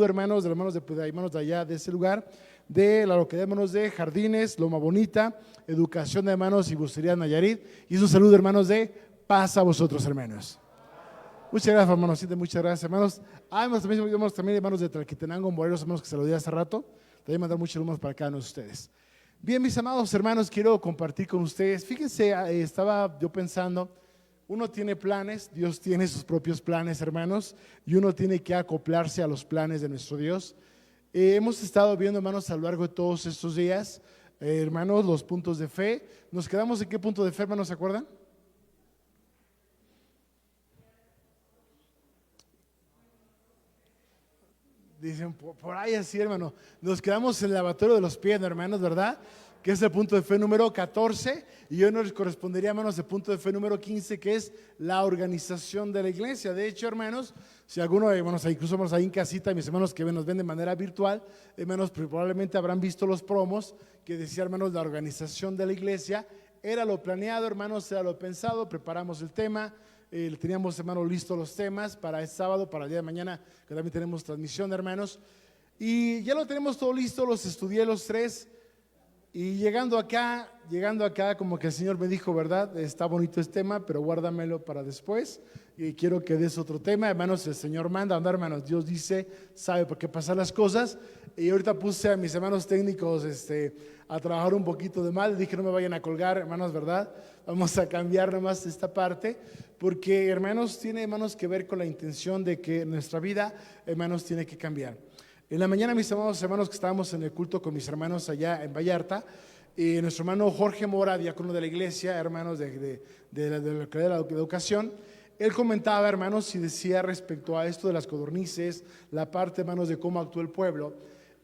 hermanos, hermanos de allá, de ese lugar, de la localidad, hermanos, de Jardines, Loma Bonita, Educación de Hermanos y Bucería Nayarit. Y un saludo, hermanos, de paz a vosotros, hermanos. Muchas gracias, hermanos. Muchas gracias, hermanos. También hermanos de Tlalquitenango, Morelos, hermanos, que se lo di hace rato. También mandar muchos saludos para cada uno de ustedes. Bien, mis amados hermanos, quiero compartir con ustedes. Fíjense, estaba yo pensando, uno tiene planes, Dios tiene sus propios planes, hermanos, y uno tiene que acoplarse a los planes de nuestro Dios. Hemos estado viendo, hermanos, a lo largo de todos estos días, hermanos, los puntos de fe. ¿Nos quedamos en qué punto de fe, hermanos, se acuerdan? Dicen por ahí así, hermano. Nos quedamos en el lavatorio de los pies, hermanos, ¿verdad? Que es el punto de fe número 14. Y hoy nos correspondería, hermanos, el punto de fe número 15, que es la organización de la iglesia. De hecho, hermanos, si alguno, hermanos, incluso hermanos, ahí en casita, mis hermanos que nos ven de manera virtual, hermanos, probablemente habrán visto los promos que decía, hermanos, la organización de la iglesia. Era lo planeado, hermanos, era lo pensado, preparamos el tema. Teníamos, hermanos, listos los temas para el sábado, para el día de mañana, que también tenemos transmisión, hermanos. Y ya lo tenemos todo listo, los estudié los tres. Y llegando acá, como que el Señor me dijo, ¿verdad? Está bonito este tema, pero guárdamelo para después. Y quiero que des otro tema, hermanos. El Señor manda, hermanos. Dios dice, sabe por qué pasan las cosas. Y ahorita puse a mis hermanos técnicos a trabajar un poquito de mal. Dije, no me vayan a colgar, hermanos, ¿verdad? Vamos a cambiar nomás esta parte. Porque, hermanos, tiene, hermanos, que ver con la intención de que nuestra vida, hermanos, tiene que cambiar. En la mañana, mis amados hermanos, que estábamos en el culto con mis hermanos allá en Vallarta, nuestro hermano Jorge Mora, diácono de la iglesia, hermanos de la educación, él comentaba, hermanos, y decía respecto a esto de las codornices, la parte, hermanos, de cómo actuó el pueblo.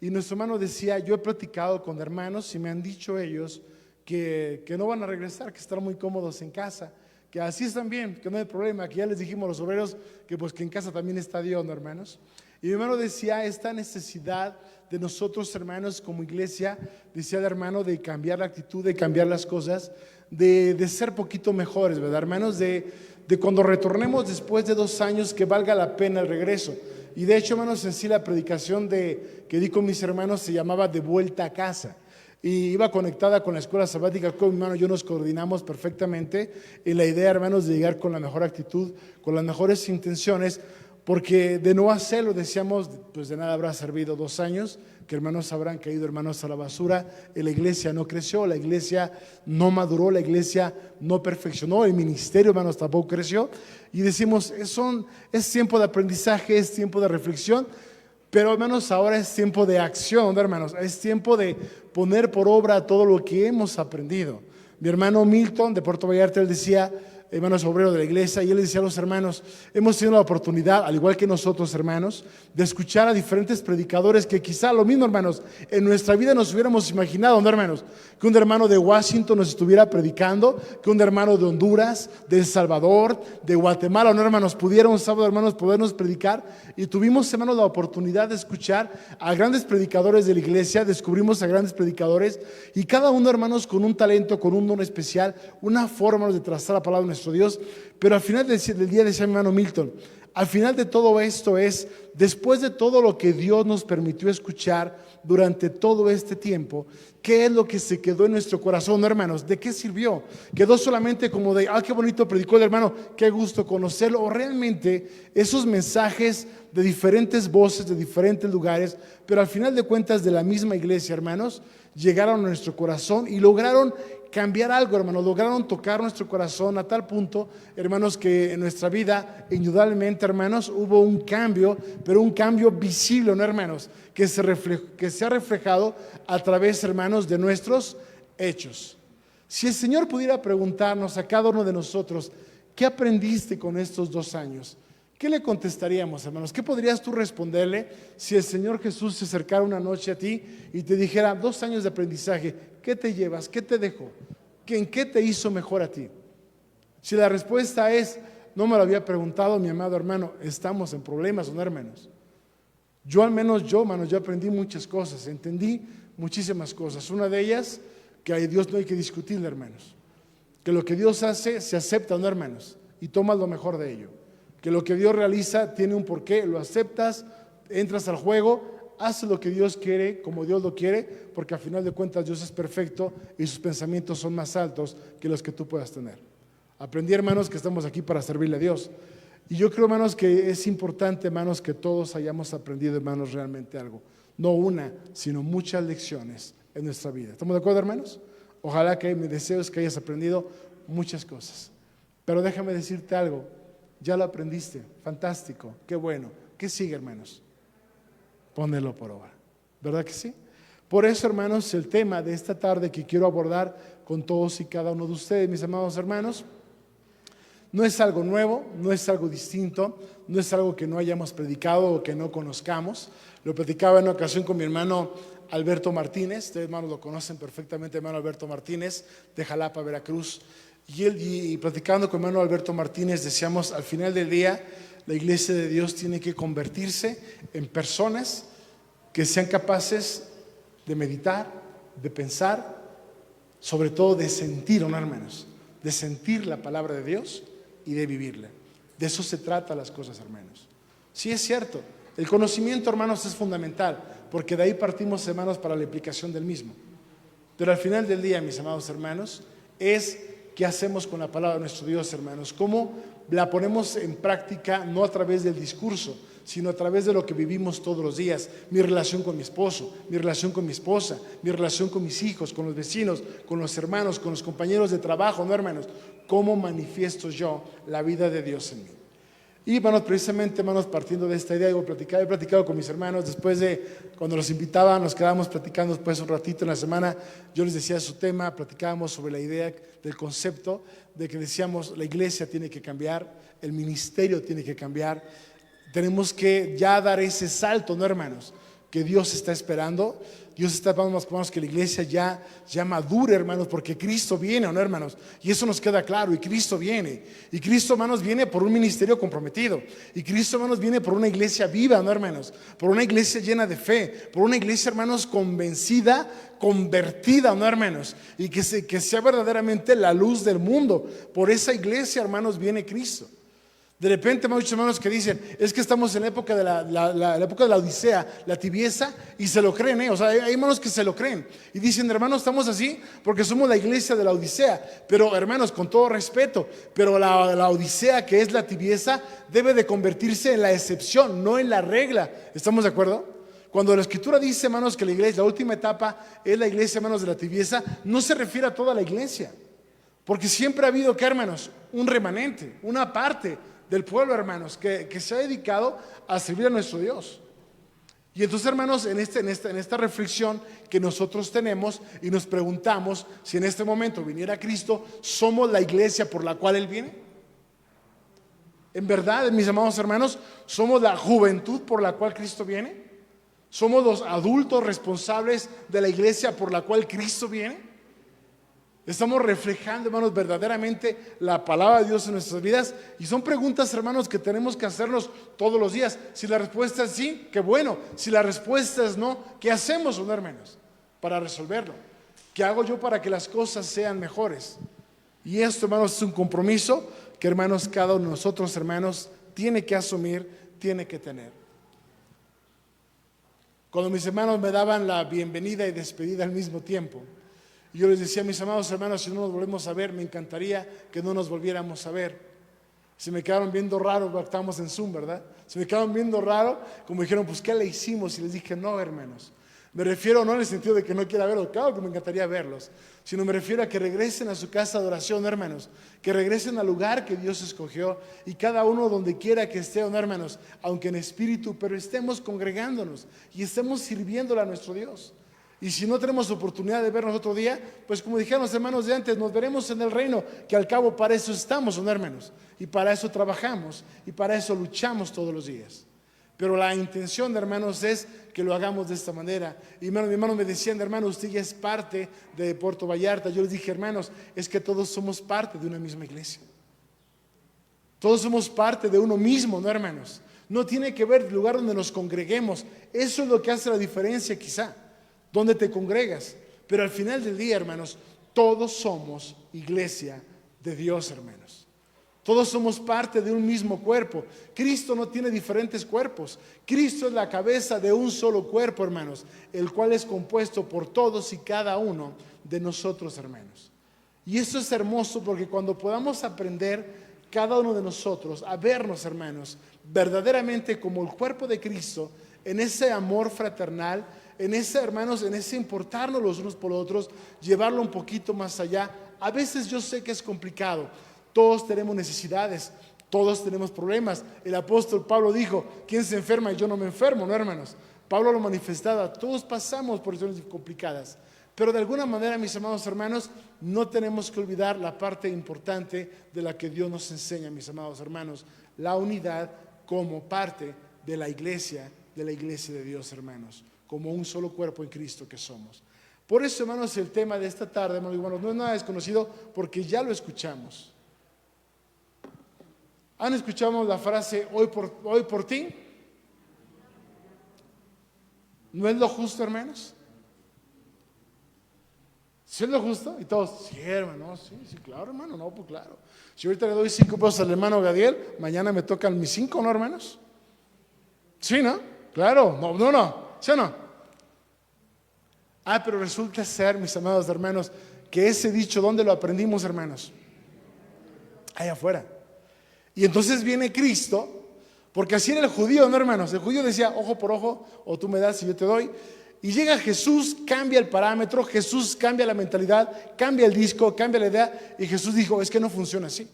Y nuestro hermano decía, yo he platicado con hermanos y me han dicho ellos que no van a regresar, que están muy cómodos en casa, que así están bien, que no hay problema, que ya les dijimos a los obreros que pues que en casa también está Dios, ¿no, hermanos? Y mi hermano decía esta necesidad de nosotros, hermanos, como iglesia, decía el hermano, de cambiar la actitud, de cambiar las cosas, de ser poquito mejores, ¿verdad, hermanos? De cuando retornemos después de 2 años, que valga la pena el regreso. Y de hecho, hermanos, en sí la predicación que di con mis hermanos se llamaba De vuelta a casa. Y iba conectada con la escuela sabática, con mi hermano, yo nos coordinamos perfectamente en la idea, hermanos, de llegar con la mejor actitud, con las mejores intenciones, porque de no hacerlo, decíamos, pues de nada habrá servido 2 años, que hermanos habrán caído, hermanos, a la basura. La iglesia no creció, la iglesia no maduró, la iglesia no perfeccionó, el ministerio, hermanos, tampoco creció. Y decimos, es tiempo de aprendizaje, es tiempo de reflexión. Pero, hermanos, ahora es tiempo de acción, ¿no, hermanos? Es tiempo de poner por obra todo lo que hemos aprendido. Mi hermano Milton de Puerto Vallarta, él decía, hermanos, obrero de la iglesia, y él decía a los hermanos, hemos tenido la oportunidad, al igual que nosotros, hermanos, de escuchar a diferentes predicadores que quizá lo mismo, hermanos, en nuestra vida nos hubiéramos imaginado, ¿no, hermanos? Que un hermano de Washington nos estuviera predicando, que un hermano de Honduras, de El Salvador, de Guatemala, ¿no, hermanos? Pudiera un sábado, hermanos, podernos predicar. Y tuvimos, hermanos, la oportunidad de escuchar a grandes predicadores de la iglesia, descubrimos a grandes predicadores, y cada uno, hermanos, con un talento, con un don especial, una forma de trazar la palabra de nuestro Dios. Pero al final del día, decía mi hermano Milton, al final de todo esto es, después de todo lo que Dios nos permitió escuchar durante todo este tiempo, ¿qué es lo que se quedó en nuestro corazón, hermanos? ¿De qué sirvió? ¿Quedó solamente como de, qué bonito predicó el hermano, qué gusto conocerlo? ¿O realmente esos mensajes de diferentes voces, de diferentes lugares, pero al final de cuentas de la misma iglesia, hermanos, llegaron a nuestro corazón y lograron cambiar algo, hermanos? Lograron tocar nuestro corazón a tal punto, hermanos, que en nuestra vida, indudablemente, hermanos, hubo un cambio, pero un cambio visible, ¿no, hermanos? Que se ha reflejado a través, hermanos, de nuestros hechos. Si el Señor pudiera preguntarnos a cada uno de nosotros, ¿qué aprendiste con estos 2 años? ¿Qué le contestaríamos, hermanos? ¿Qué podrías tú responderle si el Señor Jesús se acercara una noche a ti y te dijera 2 años de aprendizaje? ¿Qué te llevas? ¿Qué te dejó? ¿En qué te hizo mejor a ti? Si la respuesta es, no me lo había preguntado, mi amado hermano, estamos en problemas, ¿no, hermanos? Yo, hermanos, yo aprendí muchas cosas, entendí muchísimas cosas. Una de ellas, que a Dios no hay que discutirle, hermanos. Que lo que Dios hace se acepta, ¿no, hermanos? Y tomas lo mejor de ello. Que lo que Dios realiza tiene un porqué, lo aceptas, entras al juego, haces lo que Dios quiere, como Dios lo quiere, porque al final de cuentas Dios es perfecto y sus pensamientos son más altos que los que tú puedas tener. Aprendí, hermanos, que estamos aquí para servirle a Dios. Y yo creo, hermanos, que es importante, hermanos, que todos hayamos aprendido, hermanos, realmente algo. No una, sino muchas lecciones en nuestra vida. ¿Estamos de acuerdo, hermanos? Ojalá que mi deseo es que hayas aprendido muchas cosas. Pero déjame decirte algo. Ya lo aprendiste. Fantástico. Qué bueno. ¿Qué sigue, hermanos? Ponerlo por obra. ¿Verdad que sí? Por eso, hermanos, el tema de esta tarde que quiero abordar con todos y cada uno de ustedes, mis amados hermanos, no es algo nuevo, no es algo distinto, no es algo que no hayamos predicado o que no conozcamos. Lo platicaba en una ocasión con mi hermano Alberto Martínez. Ustedes, hermanos, lo conocen perfectamente, hermano Alberto Martínez, de Jalapa, Veracruz. Y platicando con mi hermano Alberto Martínez, decíamos, al final del día, la iglesia de Dios tiene que convertirse en personas que sean capaces de meditar, de pensar, sobre todo de sentir, ¿no, hermanos? De sentir la palabra de Dios y de vivirla. De eso se trata las cosas, hermanos. Sí, es cierto, el conocimiento, hermanos, es fundamental, porque de ahí partimos, hermanos, para la aplicación del mismo. Pero al final del día, mis amados hermanos, es qué hacemos con la palabra de nuestro Dios, hermanos. Cómo la ponemos en práctica, no a través del discurso, sino a través de lo que vivimos todos los días. Mi relación con mi esposo, mi relación con mi esposa, mi relación con mis hijos, con los vecinos, con los hermanos, con los compañeros de trabajo, ¿no, hermanos? ¿Cómo manifiesto yo la vida de Dios en mí? Y, hermanos, precisamente, hermanos, partiendo de esta idea, he platicado con mis hermanos, después de, cuando los invitaba, nos quedábamos platicando después un ratito en la semana, yo les decía su tema, platicábamos sobre la idea del concepto, de que decíamos, la iglesia tiene que cambiar, el ministerio tiene que cambiar, tenemos que ya dar ese salto, ¿no, hermanos? Que Dios está esperando. Dios está esperando, hermanos, que la iglesia ya madure, hermanos, porque Cristo viene, ¿no, hermanos? Y eso nos queda claro, y Cristo viene. Y Cristo, hermanos, viene por un ministerio comprometido. Y Cristo, hermanos, viene por una iglesia viva, ¿no, hermanos? Por una iglesia llena de fe. Por una iglesia, hermanos, convencida, convertida, ¿no, hermanos? Y que sea verdaderamente la luz del mundo. Por esa iglesia, hermanos, viene Cristo. De repente, muchos hermanos que dicen, es que estamos en la época de la época de la Odisea, la tibieza, y se lo creen, O sea, hay hermanos que se lo creen y dicen, hermanos, estamos así porque somos la iglesia de la Odisea. Pero, hermanos, con todo respeto, pero la Odisea, que es la tibieza, debe de convertirse en la excepción, no en la regla. ¿Estamos de acuerdo? Cuando la Escritura dice, hermanos, que la iglesia, la última etapa es la iglesia, hermanos, de la tibieza, no se refiere a toda la iglesia, porque siempre ha habido, ¿qué, hermanos? Un remanente, una parte del pueblo, hermanos, que se ha dedicado a servir a nuestro Dios. Y entonces, hermanos, en esta reflexión que nosotros tenemos y nos preguntamos si en este momento viniera Cristo, ¿somos la iglesia por la cual Él viene? En verdad, mis amados hermanos, ¿somos la juventud por la cual Cristo viene? ¿Somos los adultos responsables de la iglesia por la cual Cristo viene? Estamos reflejando, hermanos, verdaderamente la palabra de Dios en nuestras vidas. Y son preguntas, hermanos, que tenemos que hacernos todos los días. Si la respuesta es sí, qué bueno. Si la respuesta es no, ¿qué hacemos, hermanos, para resolverlo? ¿Qué hago yo para que las cosas sean mejores? Y esto, hermanos, es un compromiso que, hermanos, cada uno de nosotros, hermanos, tiene que asumir, tiene que tener. Cuando mis hermanos me daban la bienvenida y despedida al mismo tiempo, y yo les decía, mis amados hermanos, si no nos volvemos a ver, me encantaría que no nos volviéramos a ver. Se me quedaron viendo raro, porque estábamos en Zoom, ¿verdad? Se me quedaron viendo raro, como dijeron, pues, ¿qué le hicimos? Y les dije, no, hermanos. Me refiero no en el sentido de que no quiera verlos, claro que me encantaría verlos, sino me refiero a que regresen a su casa de oración, hermanos, que regresen al lugar que Dios escogió y cada uno donde quiera que esté, hermanos, aunque en espíritu, pero estemos congregándonos y estemos sirviéndole a nuestro Dios. Y si no tenemos oportunidad de vernos otro día, pues como dijeron los hermanos de antes, nos veremos en el reino, que al cabo para eso estamos, hermanos, y para eso trabajamos y para eso luchamos todos los días. Pero la intención, hermanos, es que lo hagamos de esta manera. Y mi hermano me decían, hermano, usted ya es parte de Puerto Vallarta. Yo les dije, hermanos, es que todos somos parte de una misma iglesia. Todos somos parte de uno mismo, ¿no, hermanos? No tiene que ver el lugar donde nos congreguemos. Eso es lo que hace la diferencia, quizá, donde te congregas. Pero al final del día, hermanos, todos somos iglesia de Dios, hermanos. Todos somos parte de un mismo cuerpo. Cristo no tiene diferentes cuerpos. Cristo es la cabeza de un solo cuerpo, hermanos, el cual es compuesto por todos y cada uno de nosotros, hermanos. Y eso es hermoso porque cuando podamos aprender cada uno de nosotros a vernos, hermanos, verdaderamente como el cuerpo de Cristo, en ese amor fraternal, en ese, hermanos, en ese importarnos los unos por los otros, llevarlo un poquito más allá. A veces yo sé que es complicado. Todos tenemos necesidades, todos tenemos problemas. El apóstol Pablo dijo, ¿quién se enferma y yo no me enfermo? ¿No, hermanos? Pablo lo manifestaba, todos pasamos por situaciones complicadas. Pero de alguna manera, mis amados hermanos, no tenemos que olvidar la parte importante de la que Dios nos enseña, mis amados hermanos, la unidad como parte de la iglesia de Dios, hermanos, como un solo cuerpo en Cristo que somos. Por eso, hermanos, el tema de esta tarde, hermanos, no es nada desconocido porque ya lo escuchamos. ¿Han escuchado la frase hoy por ti? ¿No es lo justo, hermanos? ¿Sí es lo justo? Y todos, sí, hermano, sí, claro, hermano, no, pues claro. Si ahorita le doy 5 pesos al hermano Gadiel, mañana me tocan mis 5, ¿no, hermanos? Sí, ¿no? Claro, no, ¿sí o no? Pero resulta ser, mis amados hermanos, que ese dicho, ¿dónde lo aprendimos, hermanos? Allá afuera. Y entonces viene Cristo, porque así era el judío, ¿no, hermanos? El judío decía, ojo por ojo, o tú me das y yo te doy. Y llega Jesús, cambia el parámetro, Jesús cambia la mentalidad, cambia el disco, cambia la idea, y Jesús dijo, es que no funciona así.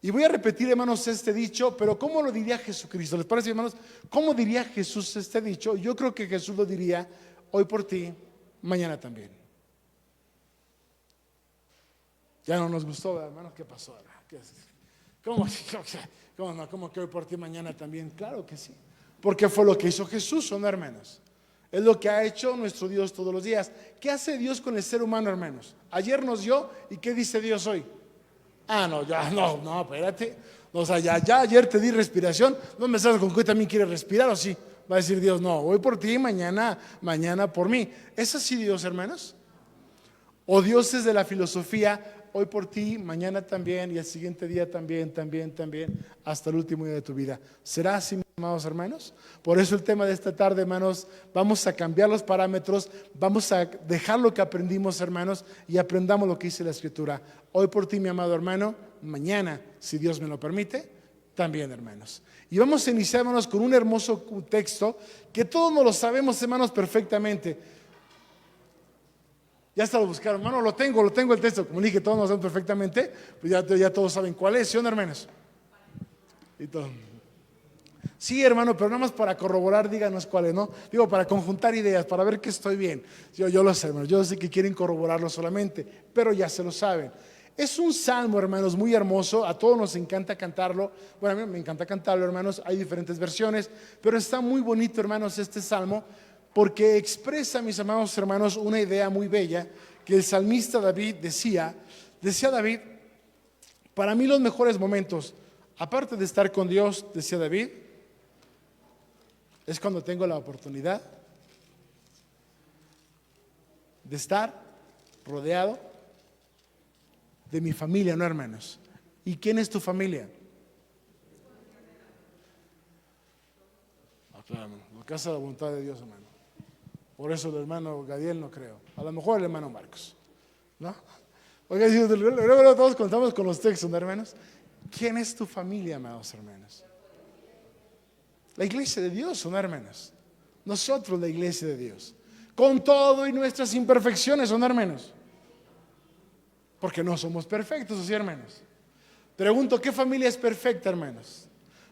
Y voy a repetir, hermanos, este dicho, pero ¿cómo lo diría Jesucristo? ¿Les parece, hermanos? ¿Cómo diría Jesús este dicho? Yo creo que Jesús lo diría, hoy por ti, mañana también. Ya no nos gustó, hermanos, ¿qué pasó? ¿Cómo que hoy por ti, mañana también? Claro que sí, porque fue lo que hizo Jesús, ¿no, hermanos? Es lo que ha hecho nuestro Dios todos los días. ¿Qué hace Dios con el ser humano, hermanos? Ayer nos dio, ¿y qué dice Dios hoy? No, espérate. O sea, ya ayer te di respiración, no me sabes con que hoy también quieres respirar, ¿o sí? Va a decir Dios, no, hoy por ti, mañana por mí. ¿Es así Dios, hermanos? O Dios es de la filosofía, hoy por ti, mañana también, y el siguiente día también, hasta el último día de tu vida. ¿Será así, mis amados hermanos? Por eso el tema de esta tarde, hermanos, vamos a cambiar los parámetros, vamos a dejar lo que aprendimos, hermanos, y aprendamos lo que dice la Escritura. Hoy por ti, mi amado hermano, mañana, si Dios me lo permite, también, hermanos. Y vamos a iniciar, hermanos, con un hermoso texto que todos nos lo sabemos, hermanos, perfectamente. Ya está, lo buscaron, hermano, lo tengo el texto, como dije, todos nos sabemos perfectamente, pues ya todos saben cuál es, ¿sí o no, hermanos? Y todo. Sí, hermano, pero nada más para corroborar, díganos cuál es, ¿no? Digo, para conjuntar ideas, para ver que estoy bien. Yo lo sé, hermanos, yo sé que quieren corroborarlo solamente, pero ya se lo saben. Es un salmo, hermanos, muy hermoso, a todos nos encanta cantarlo. Bueno, a mí me encanta cantarlo, hermanos, hay diferentes versiones, pero está muy bonito, hermanos, este salmo, porque expresa, mis amados hermanos, una idea muy bella que el salmista David decía David, para mí los mejores momentos, aparte de estar con Dios, decía David, es cuando tengo la oportunidad de estar rodeado de mi familia, ¿no, hermanos? ¿Y quién es tu familia? La casa de la voluntad de Dios, hermano. Por eso el hermano Gadiel no creo. A lo mejor el hermano Marcos, ¿no? Oiga, luego todos contamos con los textos, ¿no, hermanos? ¿Quién es tu familia, amados hermanos? La iglesia de Dios, ¿no, hermanos? Nosotros, la iglesia de Dios. Con todo y nuestras imperfecciones, ¿no, hermanos? Porque no somos perfectos, ¿sí, hermanos? Pregunto, ¿qué familia es perfecta, hermanos?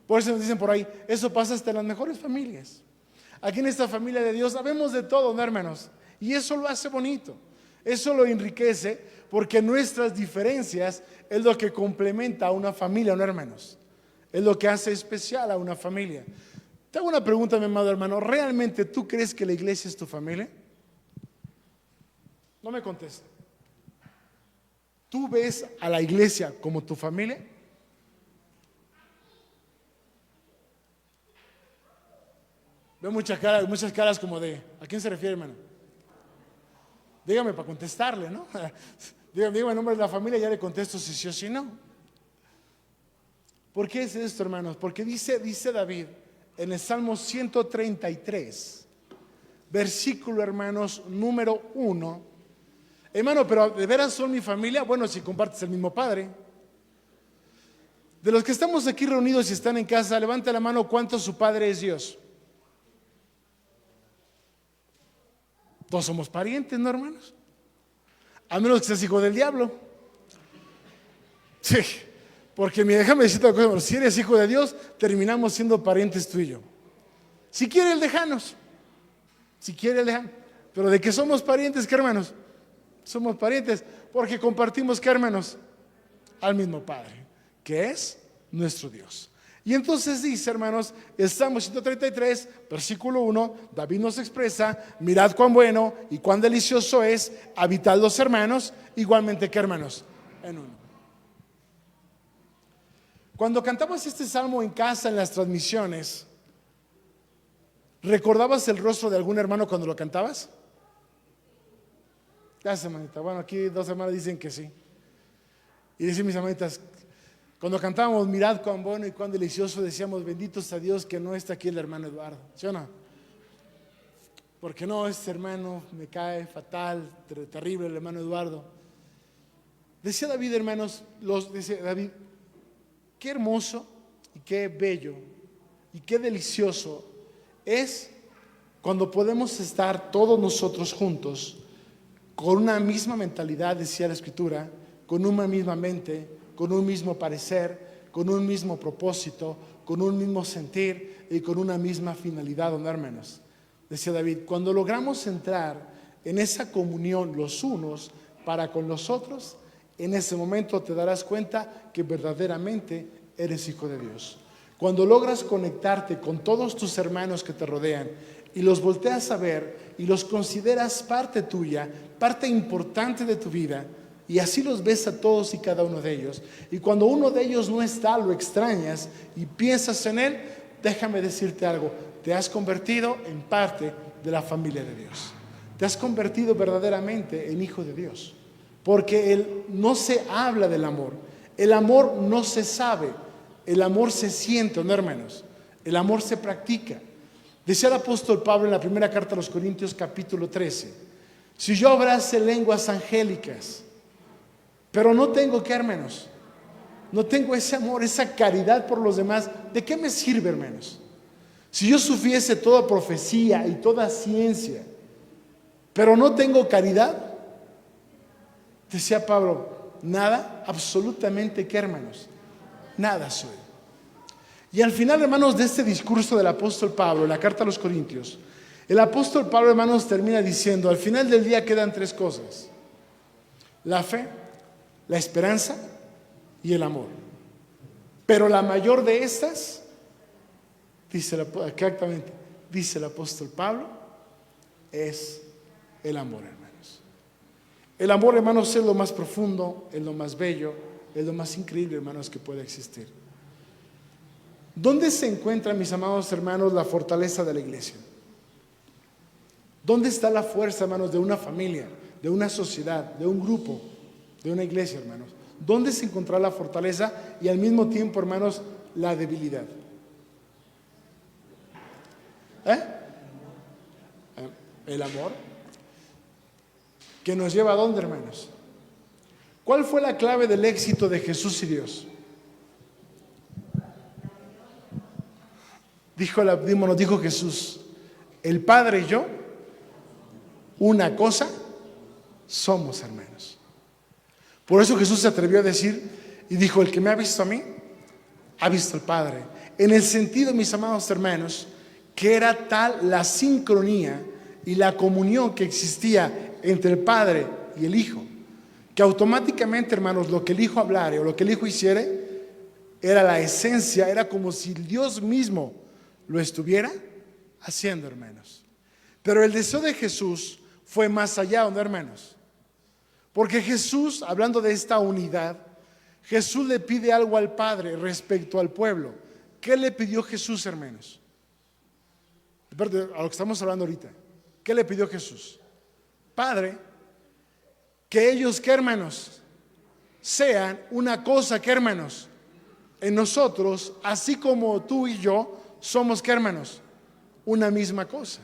Por eso nos dicen por ahí, eso pasa hasta en las mejores familias. Aquí en esta familia de Dios sabemos de todo, ¿no, hermanos? Y eso lo hace bonito, eso lo enriquece, porque nuestras diferencias es lo que complementa a una familia, ¿no, hermanos? Es lo que hace especial a una familia. Te hago una pregunta, mi amado hermano, ¿realmente tú crees que la iglesia es tu familia? No me contesta. ¿Tú ves a la iglesia como tu familia? Veo muchas caras como de, ¿a quién se refiere, hermano? Dígame para contestarle, ¿no? Dígame el nombre de la familia y ya le contesto si sí o si no. ¿Por qué es esto, hermanos? Porque dice David en el Salmo 133, versículo, hermanos, número 1. Hermano, pero ¿de veras son mi familia? Bueno, si compartes el mismo Padre. De los que estamos aquí reunidos y están en casa, levanta la mano, ¿cuánto su Padre es Dios? Todos somos parientes, ¿no, hermanos? A menos que seas hijo del diablo. Sí, porque déjame decirte una cosa, si eres hijo de Dios, terminamos siendo parientes tú y yo. Si quiere el déjanos. Si quiere el déjanos. Pero de que somos parientes, ¿qué, hermanos? Somos parientes porque compartimos, ¿qué, hermanos? Al mismo Padre, que es nuestro Dios. Y entonces dice, hermanos, el Salmo 133, versículo 1, David nos expresa: mirad cuán bueno y cuán delicioso es habitar los hermanos, igualmente que, hermanos, en uno. Cuando cantamos este salmo en casa, en las transmisiones, ¿recordabas el rostro de algún hermano cuando lo cantabas? Gracias, hermanita. Bueno, aquí 2 hermanas dicen que sí. Y dicen mis hermanitas, cuando cantábamos mirad cuán bueno y cuán delicioso, decíamos: benditos a Dios que no está aquí el hermano Eduardo. ¿Sí o no? Porque no, este hermano me cae fatal, terrible el hermano Eduardo. Decía David, hermanos, dice David, qué hermoso y qué bello y qué delicioso es cuando podemos estar todos nosotros juntos con una misma mentalidad, decía la Escritura, con una misma mente, con un mismo parecer, con un mismo propósito, con un mismo sentir y con una misma finalidad, ¿no, hermanos? Decía David, cuando logramos entrar en esa comunión los unos para con los otros, en ese momento te darás cuenta que verdaderamente eres hijo de Dios. Cuando logras conectarte con todos tus hermanos que te rodean y los volteas a ver y los consideras parte tuya, parte importante de tu vida, y así los ves a todos y cada uno de ellos, y cuando uno de ellos no está, lo extrañas y piensas en él, déjame decirte algo, te has convertido en parte de la familia de Dios. Te has convertido verdaderamente en hijo de Dios, porque no se habla del amor, el amor no se sabe, el amor se siente, ¿no, hermanos? El amor se practica. Decía el apóstol Pablo en la primera carta a los Corintios, capítulo 13, si yo hablase lenguas angélicas, pero no tengo, ¿qué, hermanos? No tengo ese amor, esa caridad por los demás, ¿de qué me sirve, hermanos? Si yo supiese toda profecía y toda ciencia, pero no tengo caridad, decía Pablo, nada, absolutamente, ¿qué, hermanos? Nada soy. Y al final, hermanos, de este discurso del apóstol Pablo, la carta a los Corintios, el apóstol Pablo, hermanos, termina diciendo, al final del día quedan 3 cosas: la fe, la esperanza y el amor. Pero la mayor de estas, dice el apóstol Pablo, es el amor, hermanos. El amor, hermanos, es lo más profundo, es lo más bello, es lo más increíble, hermanos, que puede existir. ¿Dónde se encuentra, mis amados hermanos, la fortaleza de la iglesia? ¿Dónde está la fuerza, hermanos, de una familia, de una sociedad, de un grupo, de una iglesia, hermanos? ¿Dónde se encontrará la fortaleza y al mismo tiempo, hermanos, la debilidad? El amor, que nos lleva a ¿dónde, hermanos? ¿Cuál fue la clave del éxito de Jesús y Dios? Nos dijo Jesús, el Padre y yo, una cosa somos, hermanos. Por eso Jesús se atrevió a decir y dijo, el que me ha visto a mí, ha visto al Padre. En el sentido, mis amados hermanos, que era tal la sincronía y la comunión que existía entre el Padre y el Hijo, que automáticamente, hermanos, lo que el Hijo hablare o lo que el Hijo hiciere, era la esencia, era como si Dios mismo lo estuviera haciendo, hermanos. Pero el deseo de Jesús fue más allá, ¿no, hermanos? Porque Jesús, hablando de esta unidad, Jesús le pide algo al Padre respecto al pueblo. ¿Qué le pidió Jesús, hermanos? A lo que estamos hablando ahorita. ¿Qué le pidió Jesús? Padre, que ellos, ¿qué, hermanos? Sean una cosa, ¿qué, hermanos? en nosotros, así como tú y yo somos, ¿qué, hermanos? Una misma cosa.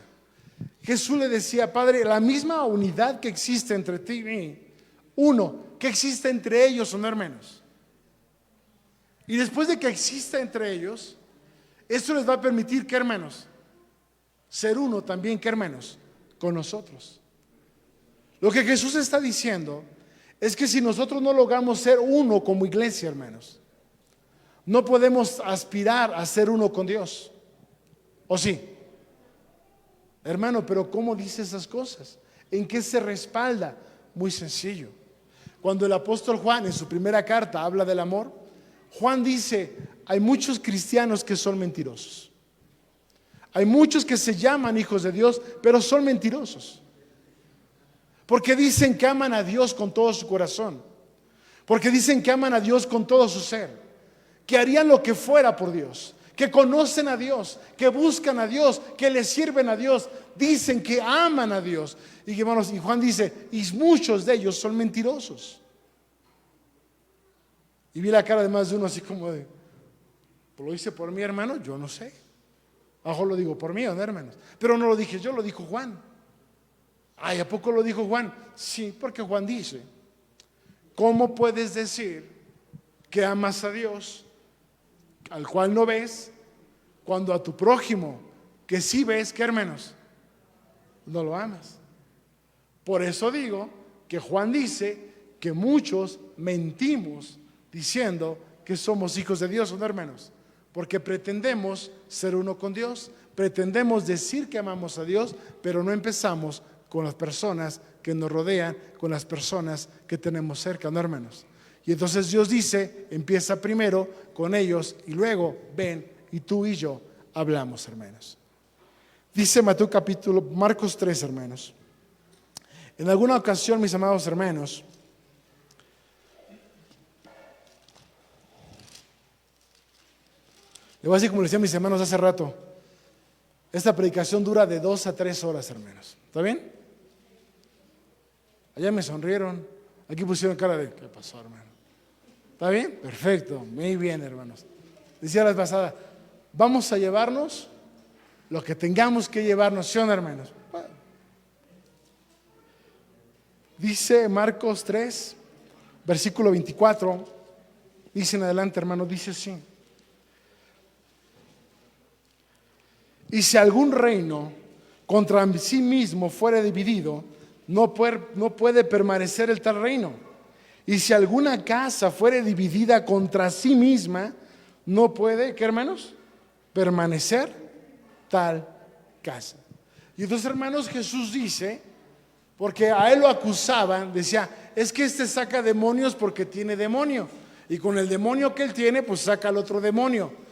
Jesús le decía, Padre, la misma unidad que existe entre ti y mí, uno, que existe entre ellos, son hermanos. Y después de que exista entre ellos, esto les va a permitir, ¿qué, hermanos? Ser uno también, ¿qué, hermanos? Con nosotros. Lo que Jesús está diciendo es que si nosotros no logramos ser uno como iglesia, hermanos, no podemos aspirar a ser uno con Dios. ¿O sí? Hermano, pero ¿cómo dice esas cosas? ¿En qué se respalda? Muy sencillo. Cuando el apóstol Juan en su primera carta habla del amor, Juan dice, hay muchos cristianos que son mentirosos. Hay muchos que se llaman hijos de Dios, pero son mentirosos. Porque dicen que aman a Dios con todo su corazón. Porque dicen que aman a Dios con todo su ser. Que harían lo que fuera por Dios. Que conocen a Dios, que buscan a Dios, que le sirven a Dios. Dicen que aman a Dios. Y hermanos, y Juan dice, y muchos de ellos son mentirosos. Y vi la cara de más de uno así como de, ¿lo hice por mí, hermano? Yo no sé. A lo mejor lo digo por mí, ¿no, hermanos? Pero no lo dije yo, lo dijo Juan. Ay, ¿a poco lo dijo Juan? Sí, porque Juan dice, ¿cómo puedes decir que amas a Dios al cual no ves, cuando a tu prójimo que sí ves, ¿qué, hermanos? No lo amas. Por eso digo que Juan dice que muchos mentimos diciendo que somos hijos de Dios, ¿no, hermanos? Porque pretendemos ser uno con Dios, pretendemos decir que amamos a Dios, pero no empezamos con las personas que nos rodean, con las personas que tenemos cerca, ¿no, hermanos? Y entonces Dios dice, empieza primero con ellos y luego ven y tú y yo hablamos, hermanos. Dice Marcos 3, hermanos. En alguna ocasión, mis amados hermanos, le voy a decir como le decía a mis hermanos hace rato, esta predicación dura de 2 a 3 horas, hermanos. ¿Está bien? Allá me sonrieron, aquí pusieron cara de, ¿qué pasó, hermano? ¿Está bien? Perfecto, muy bien, hermanos. Decía la vez pasada, vamos a llevarnos lo que tengamos que llevarnos, ¿sí o no, hermanos? Bueno. Dice Marcos 3, versículo 24, dice en adelante, hermano, dice así. Y si algún reino contra sí mismo fuere dividido, no puede permanecer el tal reino. Y si alguna casa fuere dividida contra sí misma, no puede, ¿qué, hermanos? Permanecer tal casa. Y entonces, hermanos, Jesús dice, porque a él lo acusaban, decía, es que este saca demonios porque tiene demonio. Y con el demonio que él tiene, pues saca al otro demonio.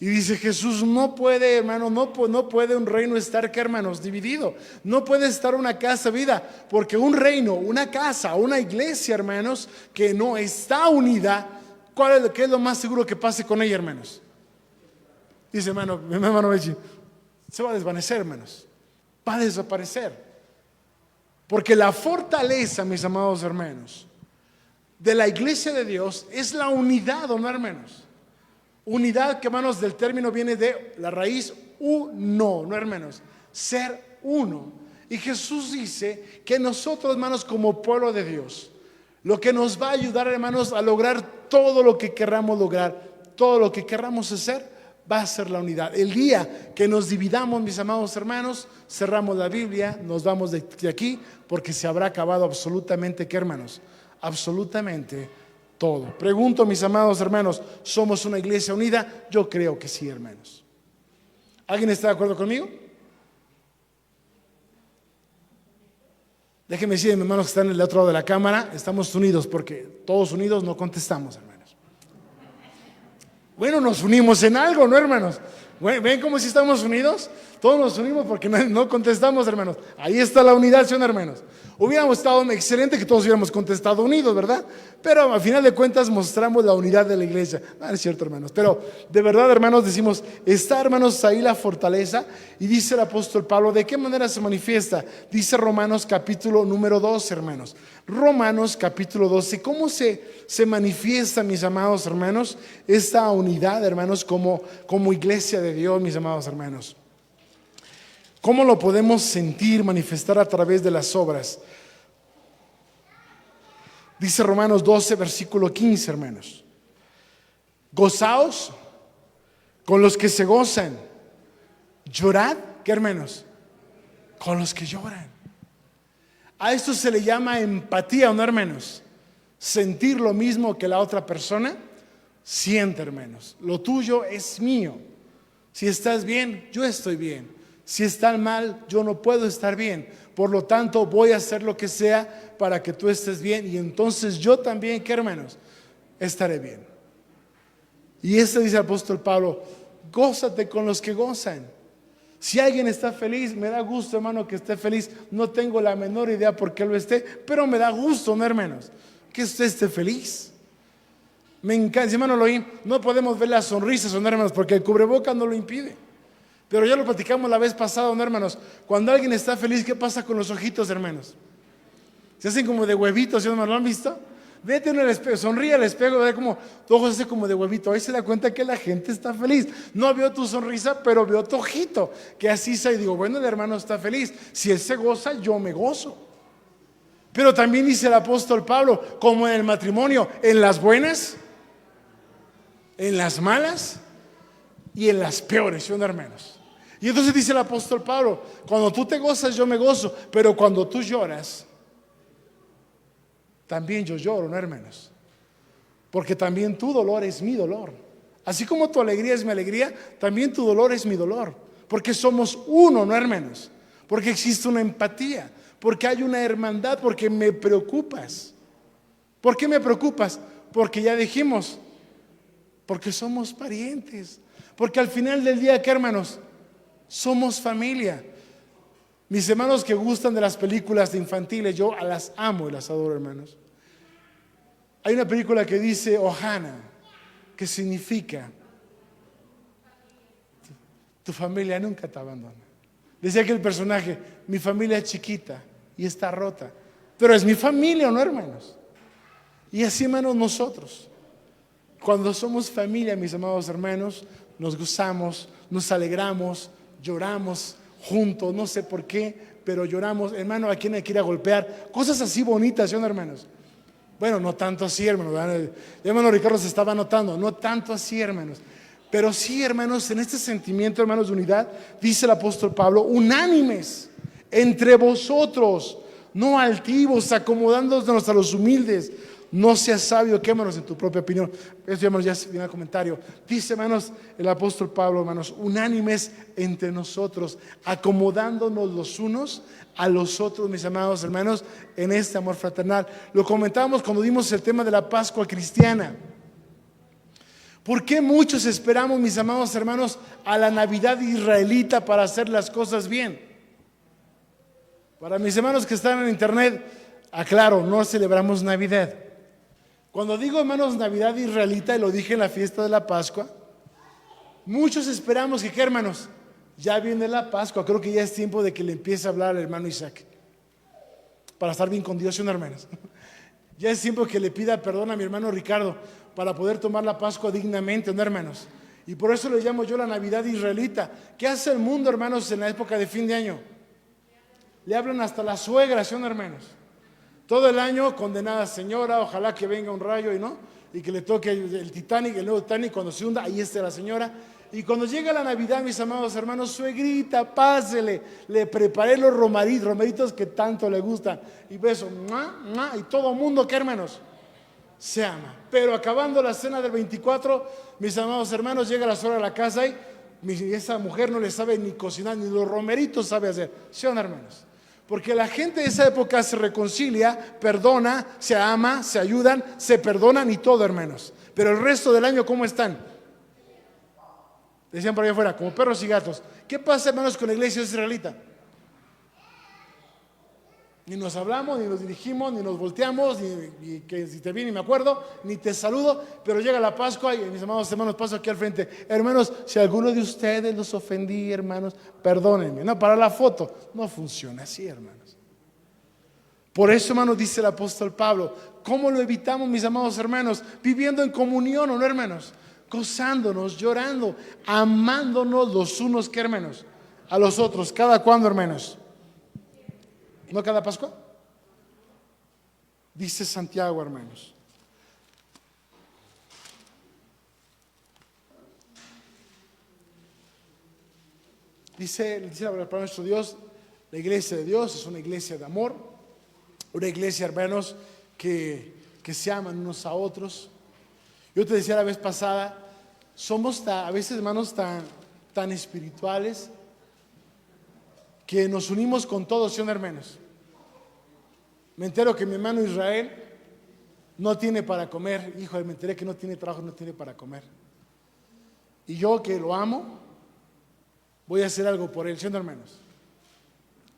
Y dice Jesús, no puede, hermano, no puede un reino estar, ¿qué, hermanos? Dividido. No puede estar una casa vida, porque un reino, una casa, una iglesia, hermanos, que no está unida, ¿qué es lo más seguro que pase con ella, hermanos? Dice, hermano, mi hermano Bechi, se va a desvanecer, hermanos. Va a desaparecer. Porque la fortaleza, mis amados hermanos, de la iglesia de Dios es la unidad, ¿no, hermanos? Unidad que, hermanos, del término viene de la raíz uno, ¿no, hermanos? Ser uno. Y Jesús dice que nosotros, hermanos, como pueblo de Dios, lo que nos va a ayudar, hermanos, a lograr todo lo que querramos lograr, todo lo que querramos hacer, va a ser la unidad. El día que nos dividamos, mis amados hermanos, cerramos la Biblia, nos vamos de aquí, porque se habrá acabado absolutamente, ¿qué, hermanos? Absolutamente todo. Pregunto, mis amados hermanos, ¿somos una iglesia unida? Yo creo que sí, hermanos. ¿Alguien está de acuerdo conmigo? Déjenme decir, mis hermanos que están en el otro lado de la cámara, estamos unidos, porque todos unidos no contestamos, hermanos. Bueno, nos unimos en algo, ¿no, hermanos? ¿Ven cómo si estamos unidos? Todos nos unimos porque no contestamos, hermanos. Ahí está la unidad, ¿sí, hermanos? Hubiéramos estado excelente que todos hubiéramos contestado unidos, ¿verdad? Pero al final de cuentas mostramos la unidad de la iglesia. No es cierto, hermanos. Pero de verdad, hermanos, decimos, está, hermanos, ahí la fortaleza. Y dice el apóstol Pablo, ¿de qué manera se manifiesta? Dice Romanos capítulo número 12, hermanos. Romanos capítulo 12. ¿Cómo se manifiesta, mis amados hermanos, esta unidad, hermanos, como iglesia de Dios, mis amados hermanos? ¿Cómo lo podemos sentir, manifestar a través de las obras? Dice Romanos 12, versículo 15, hermanos. Gozaos con los que se gozan. Llorad, ¿qué, hermanos? Con los que lloran. A esto se le llama empatía, ¿no, hermanos? Sentir lo mismo que la otra persona siente, hermanos. Lo tuyo es mío. Si estás bien, yo estoy bien. Si estás mal, yo no puedo estar bien. Por lo tanto, voy a hacer lo que sea para que tú estés bien. Y entonces yo también, ¿qué, hermanos? Estaré bien. Y esto dice el apóstol Pablo, gózate con los que gozan. Si alguien está feliz, me da gusto, hermano, que esté feliz. No tengo la menor idea por qué lo esté, pero me da gusto, ¿no, hermanos? Que usted esté feliz. Me encanta, hermano Elohim, no podemos ver las sonrisas, ¿no, hermanos? Porque el cubrebocas no lo impide. Pero ya lo platicamos la vez pasada, ¿no, hermanos? Cuando alguien está feliz, ¿qué pasa con los ojitos, hermanos? Se hacen como de huevitos, ¿sí, hermanos? ¿Lo han visto? Vete en el espejo, sonríe al espejo, ve como tu ojo se hace como de huevito. Ahí se da cuenta que la gente está feliz. No veo tu sonrisa, pero veo tu ojito. Que así se, y digo, bueno, el hermano está feliz. Si él se goza, yo me gozo. Pero también dice el apóstol Pablo, como en el matrimonio, en las buenas, en las malas y en las peores, ¿sí, hermanos? Y entonces dice el apóstol Pablo, cuando tú te gozas, yo me gozo, pero cuando tú lloras, también yo lloro, ¿no, hermanos? Porque también tu dolor es mi dolor. Así como tu alegría es mi alegría, también tu dolor es mi dolor. Porque somos uno, ¿no, hermanos? Porque existe una empatía, porque hay una hermandad, porque me preocupas. ¿Por qué me preocupas? Porque ya dijimos, porque somos parientes. Porque al final del día, ¿qué, hermanos? Somos familia. Mis hermanos que gustan de las películas de infantiles, yo las amo y las adoro, hermanos. Hay una película que dice Ohana, que significa tu familia nunca te abandona. Decía que el personaje, mi familia es chiquita y está rota, pero es mi familia, ¿no, hermanos? Y así, hermanos, nosotros, cuando somos familia, mis amados hermanos, nos gozamos, nos alegramos, lloramos juntos, no sé por qué, pero lloramos. Hermano, ¿a quién hay que ir a golpear? Cosas así bonitas, ¿sí, hermanos? Bueno, no tanto así, hermanos. El hermano Ricardo se estaba notando, no tanto así, hermanos. Pero sí, hermanos, en este sentimiento, hermanos, de unidad, dice el apóstol Pablo, unánimes entre vosotros, no altivos, acomodándonos a los humildes. No seas sabio, ¿qué, hermanos? En tu propia opinión. Esto, hermanos, ya viene el comentario. Dice, hermanos, el apóstol Pablo, hermanos, unánimes entre nosotros, acomodándonos los unos a los otros, mis amados hermanos, en este amor fraternal. Lo comentábamos cuando dimos el tema de la Pascua cristiana. ¿Por qué muchos esperamos, mis amados hermanos, a la Navidad israelita para hacer las cosas bien? Para mis hermanos que están en internet, aclaro, no celebramos Navidad. Cuando digo, hermanos, Navidad israelita, y lo dije en la fiesta de la Pascua, muchos esperamos que, ¿qué, hermanos? Ya viene la Pascua, creo que ya es tiempo de que le empiece a hablar al hermano Isaac, para estar bien con Dios, ¿sí, hermanos? Ya es tiempo que le pida perdón a mi hermano Ricardo, para poder tomar la Pascua dignamente, ¿no, hermanos? Y por eso le llamo yo la Navidad israelita. ¿Qué hace el mundo, hermanos, en la época de fin de año? Le hablan hasta la suegra, ¿sí, hermanos? Todo el año, condenada señora, ojalá que venga un rayo y que le toque el Titanic, el nuevo Titanic, cuando se hunda, ahí está la señora. Y cuando llega la Navidad, mis amados hermanos, suegrita, pásele, le preparé los romeritos que tanto le gustan. Y beso, y todo el mundo, ¿qué, hermanos? Se ama. Pero acabando la cena del 24, mis amados hermanos, llega la suegra a la casa y esa mujer no le sabe ni cocinar, ni los romeritos sabe hacer. ¿Sí, hermanos? Porque la gente de esa época se reconcilia, perdona, se ama, se ayudan, se perdonan y todo, hermanos. Pero el resto del año, ¿cómo están? Decían por allá afuera, como perros y gatos. ¿Qué pasa, hermanos, con la iglesia israelita? Ni nos hablamos, ni nos dirigimos, ni nos volteamos, ni que si te vi ni me acuerdo, ni te saludo, pero llega la Pascua y mis amados hermanos, paso aquí al frente. Hermanos, si alguno de ustedes los ofendí, hermanos, perdónenme. No, para la foto, no funciona así, hermanos. Por eso, hermanos, dice el apóstol Pablo, ¿cómo lo evitamos, mis amados hermanos? Viviendo en comunión, ¿o no, hermanos? Gozándonos, llorando, amándonos los unos que, hermanos, a los otros. ¿Cada cuándo, hermanos? ¿No cada Pascua? Dice Santiago, hermanos. Dice la palabra de nuestro Dios, la iglesia de Dios es una iglesia de amor, una iglesia, hermanos, que se aman unos a otros. Yo te decía la vez pasada, somos a veces, hermanos, tan espirituales, que nos unimos con todos, ¿sí, hermanos? Me entero que mi hermano Israel no tiene para comer. Hijo, me enteré que no tiene trabajo, no tiene para comer. Y yo, que lo amo, voy a hacer algo por él, ¿sí, hermanos?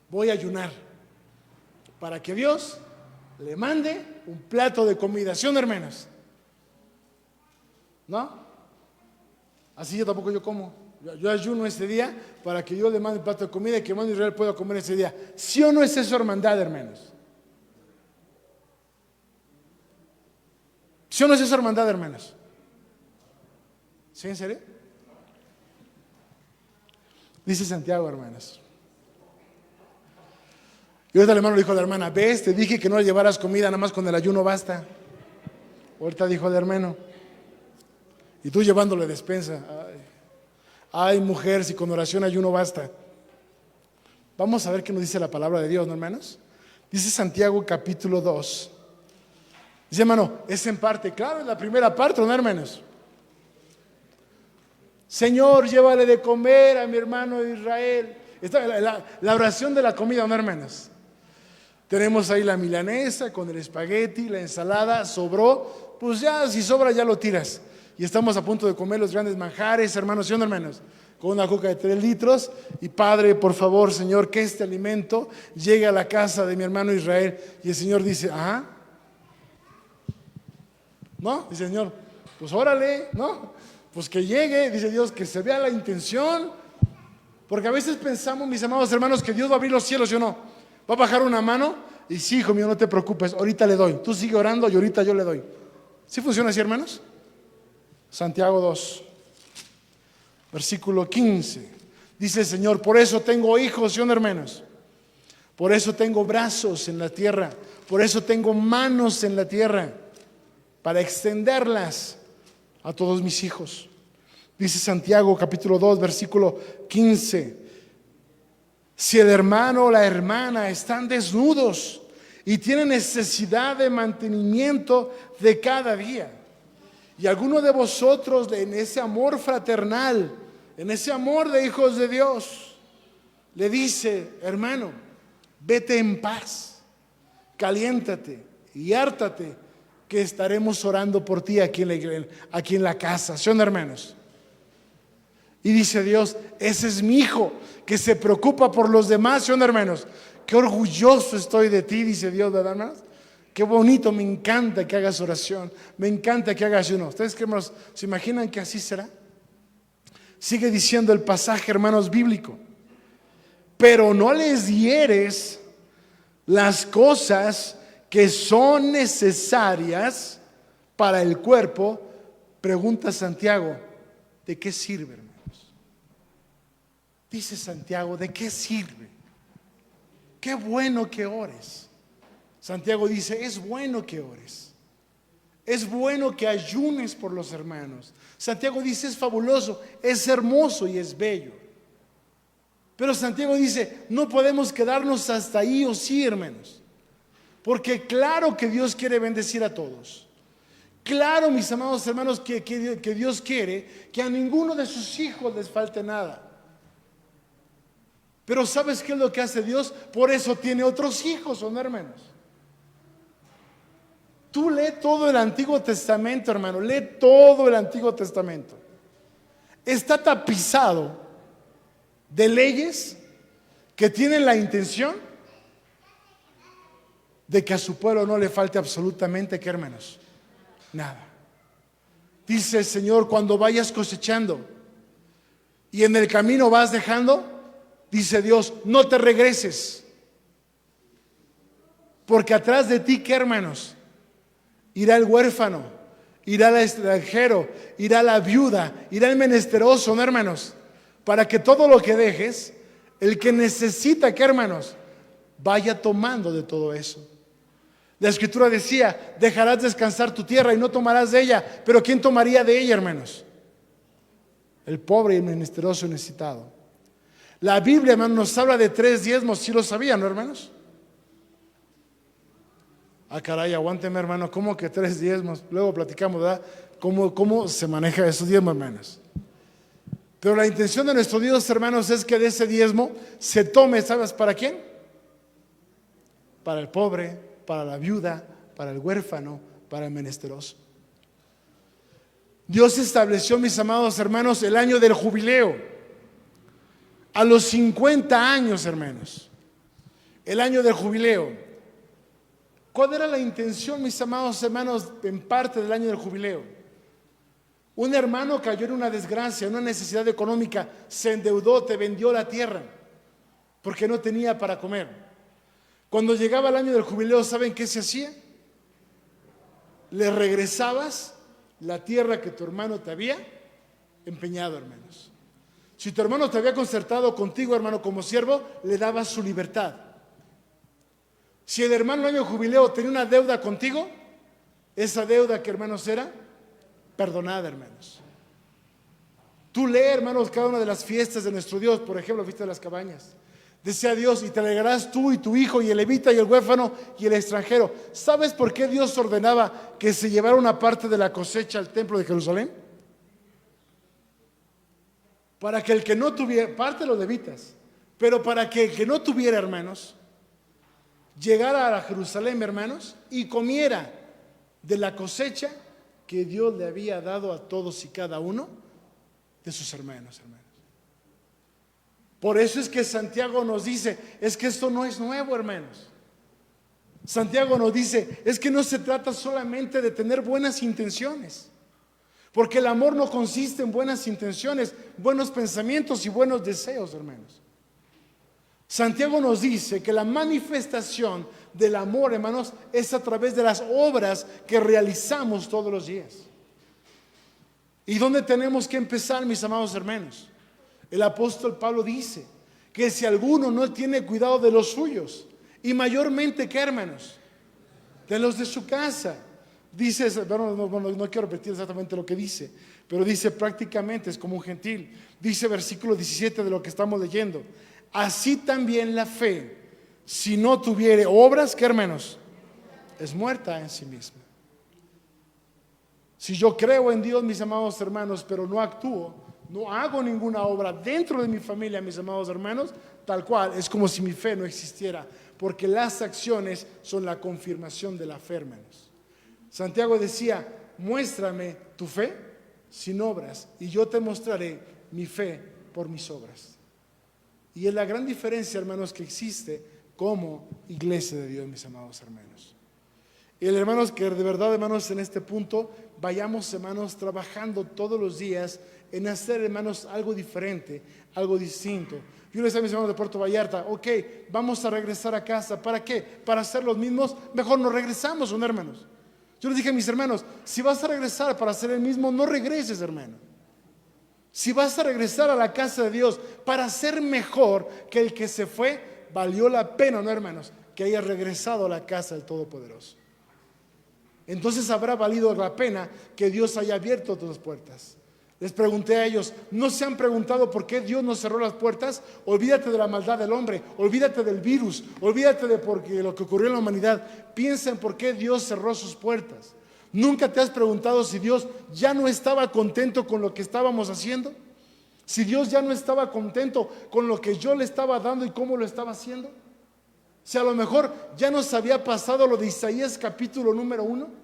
Voy a ayunar para que Dios le mande un plato de comida, ¿sí, hermanos? ¿No? Así yo tampoco yo como. Yo ayuno ese día para que yo le mande un plato de comida y que mi hermano Israel pueda comer ese día. ¿Sí o no es eso hermandad, hermanos? ¿Sí o no es eso hermandad, hermanos? ¿Sí, en serio? Dice Santiago, hermanos. Y ahorita el hermano le dijo a la hermana, ¿ves? Te dije que no le llevaras comida, nada más con el ayuno basta. Ahorita dijo el hermano, y tú llevándole despensa. Ay, mujer, si con oración ayuno basta. Vamos a ver qué nos dice la palabra de Dios, ¿no, hermanos? Dice Santiago capítulo 2. Dice, hermano, es en parte, claro, es la primera parte, ¿no, hermanos? Señor, llévale de comer a mi hermano Israel. Esta, la oración de la comida, ¿no, hermanos? Tenemos ahí la milanesa con el espagueti, la ensalada, sobró, pues ya, si sobra ya lo tiras. Y estamos a punto de comer los grandes manjares, hermanos, ¿sí o no, hermanos? Con una coca de 3 litros. Y Padre, por favor, Señor, que este alimento llegue a la casa de mi hermano Israel. Y el Señor dice, ajá. ¿No? Dice el Señor, pues órale, ¿no? Pues que llegue, dice Dios, que se vea la intención. Porque a veces pensamos, mis amados hermanos, que Dios va a abrir los cielos, ¿sí o no? Va a bajar una mano y sí, hijo mío, no te preocupes, ahorita le doy. Tú sigue orando y ahorita yo le doy. ¿Sí funciona así, hermanos? Santiago 2, versículo 15. Dice el Señor, por eso tengo hijos, ¿sí o no, hermanos? Por eso tengo brazos en la tierra, por eso tengo manos en la tierra, para extenderlas a todos mis hijos. Dice Santiago capítulo 2, versículo 15. Si el hermano o la hermana están desnudos y tienen necesidad de mantenimiento de cada día, y alguno de vosotros en ese amor fraternal, en ese amor de hijos de Dios, le dice, hermano, vete en paz, caliéntate y hártate, que estaremos orando por ti aquí en la casa. ¿Son hermanos? Y dice Dios, ese es mi hijo que se preocupa por los demás. ¿Sí, hermanos? Qué orgulloso estoy de ti, dice Dios, ¿verdad, hermanos? Qué bonito, me encanta que hagas oración, me encanta que hagas ayuno. ¿Ustedes, hermanos, se imaginan que así será? Sigue diciendo el pasaje, hermanos, bíblico. Pero no les hieres las cosas que son necesarias para el cuerpo. Pregunta Santiago, ¿de qué sirve, hermano? Dice Santiago, ¿de qué sirve? Qué bueno que ores. Santiago dice, es bueno que ores. Es bueno que ayunes por los hermanos. Santiago dice, es fabuloso, es hermoso y es bello. Pero Santiago dice, no podemos quedarnos hasta ahí, o sí, hermanos. Porque claro que Dios quiere bendecir a todos. Claro, mis amados hermanos, que Dios quiere que a ninguno de sus hijos les falte nada. Pero ¿sabes qué es lo que hace Dios? Por eso tiene otros hijos, ¿o no, hermanos? Tú lee todo el Antiguo Testamento, hermano. Lee todo el Antiguo Testamento. está tapizado de leyes que tienen la intención de que a su pueblo no le falte absolutamente, ¿qué, hermanos? Nada. Dice el Señor, cuando vayas cosechando y en el camino vas dejando, dice Dios, no te regreses, porque atrás de ti, ¿qué, hermanos? Irá el huérfano, irá el extranjero, irá la viuda, irá el menesteroso, ¿no, hermanos? Para que todo lo que dejes, el que necesita, ¿qué, hermanos? Vaya tomando de todo eso. La Escritura decía, dejarás descansar tu tierra y no tomarás de ella. Pero ¿quién tomaría de ella, hermanos? El pobre y el menesteroso y necesitado. La Biblia, hermanos, nos habla de 3 diezmos. ¿Sí lo sabían, no, hermanos? Ah, caray, aguánteme, hermano. ¿Cómo que 3 diezmos? Luego platicamos, ¿verdad? ¿Cómo se maneja esos diezmos, hermanos? Pero la intención de nuestro Dios, hermanos, es que de ese diezmo se tome, ¿sabes para quién? Para el pobre, para la viuda, para el huérfano, para el menesteroso. Dios estableció, mis amados hermanos, el año del jubileo. A los 50 años, hermanos, el año del jubileo. ¿Cuál era la intención, mis amados hermanos, en parte del año del jubileo? Un hermano cayó en una desgracia, en una necesidad económica, se endeudó, te vendió la tierra porque no tenía para comer. Cuando llegaba el año del jubileo, ¿saben qué se hacía? Le regresabas la tierra que tu hermano te había empeñado, hermanos. Si tu hermano te había concertado contigo, hermano, como siervo, le dabas su libertad. Si el hermano en el año del jubileo tenía una deuda contigo, esa deuda, que, hermanos, era perdonada, hermanos. Tú lee, hermanos, cada una de las fiestas de nuestro Dios, por ejemplo, la fiesta de las cabañas. Decía Dios, y te alegrarás tú y tu hijo y el levita y el huérfano y el extranjero. ¿Sabes por qué Dios ordenaba que se llevara una parte de la cosecha al templo de Jerusalén? Para que el que no tuviera, parte de los levitas, pero para que el que no tuviera, hermanos, llegara a Jerusalén, hermanos, y comiera de la cosecha que Dios le había dado a todos y cada uno de sus hermanos. Por eso es que Santiago nos dice, es que esto no es nuevo, hermanos. Santiago nos dice, es que no se trata solamente de tener buenas intenciones, porque el amor no consiste en buenas intenciones, buenos pensamientos y buenos deseos, hermanos. Santiago nos dice que la manifestación del amor, hermanos, es a través de las obras que realizamos todos los días. ¿Y dónde tenemos que empezar, mis amados hermanos? El apóstol Pablo dice que si alguno no tiene cuidado de los suyos, y mayormente, ¿qué, hermanos? De los de su casa. Dice, no quiero repetir exactamente lo que dice, pero dice prácticamente, es como un gentil. Dice versículo 17 de lo que estamos leyendo. Así también la fe, si no tuviere obras, ¿qué, hermanos? Es muerta en sí misma. Si yo creo en Dios, mis amados hermanos, pero no actúo, no hago ninguna obra dentro de mi familia, mis amados hermanos, tal cual, es como si mi fe no existiera, porque las acciones son la confirmación de la fe, hermanos. Santiago decía, muéstrame tu fe sin obras, y yo te mostraré mi fe por mis obras. Y es la gran diferencia, hermanos, que existe como iglesia de Dios, mis amados hermanos. Y hermanos, que de verdad, hermanos, en este punto vayamos, hermanos, trabajando todos los días en hacer, hermanos, algo diferente, algo distinto. Yo les decía a mis hermanos de Puerto Vallarta, ok, vamos a regresar a casa. ¿Para qué? ¿Para hacer los mismos? Mejor nos regresamos, ¿no, hermanos? Yo les dije a mis hermanos, si vas a regresar para hacer el mismo, no regreses, hermano. Si vas a regresar a la casa de Dios para ser mejor que el que se fue, valió la pena, ¿no, hermanos? Que hayas regresado a la casa del Todopoderoso. Entonces habrá valido la pena que Dios haya abierto otras puertas. Les pregunté a ellos, ¿no se han preguntado por qué Dios nos cerró las puertas? Olvídate de la maldad del hombre, olvídate del virus, olvídate de lo que ocurrió en la humanidad. Piensa en por qué Dios cerró sus puertas. ¿Nunca te has preguntado si Dios ya no estaba contento con lo que estábamos haciendo? Si Dios ya no estaba contento con lo que yo le estaba dando y cómo lo estaba haciendo. Si a lo mejor ya nos había pasado lo de Isaías capítulo número 1,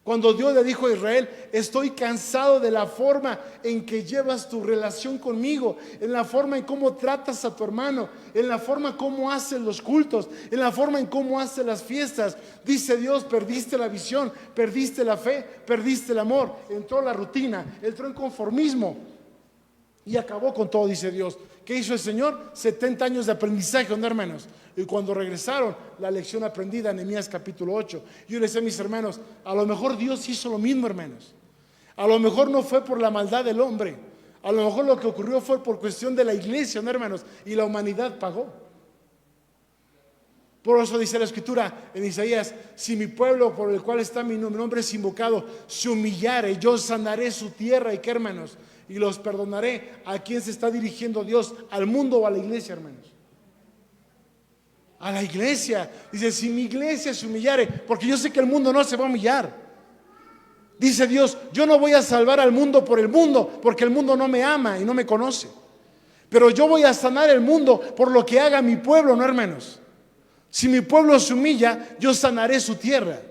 Cuando Dios le dijo a Israel: estoy cansado de la forma en que llevas tu relación conmigo, en la forma en cómo tratas a tu hermano, en la forma en cómo haces los cultos, en la forma en cómo haces las fiestas. Dice Dios: perdiste la visión, perdiste la fe, perdiste el amor. Entró la rutina, entró en conformismo y acabó con todo, dice Dios. ¿Qué hizo el Señor? 70 años de aprendizaje, ¿no, hermanos? Y cuando regresaron, la lección aprendida, Nehemías capítulo 8. Yo les decía a mis hermanos: a lo mejor Dios hizo lo mismo, hermanos. A lo mejor no fue por la maldad del hombre. A lo mejor lo que ocurrió fue por cuestión de la iglesia, ¿no, hermanos? Y la humanidad pagó. Por eso dice la Escritura en Isaías: si mi pueblo, por el cual está mi nombre es invocado, se humillare, yo sanaré su tierra. ¿Y qué, hermanos? Y los perdonaré. ¿A quién se está dirigiendo Dios? ¿Al mundo o a la iglesia, hermanos? A la iglesia. Dice: si mi iglesia se humillare, porque yo sé que el mundo no se va a humillar. Dice Dios: yo no voy a salvar al mundo por el mundo, porque el mundo no me ama y no me conoce. Pero yo voy a sanar el mundo por lo que haga mi pueblo, ¿no, hermanos? Si mi pueblo se humilla, yo sanaré su tierra.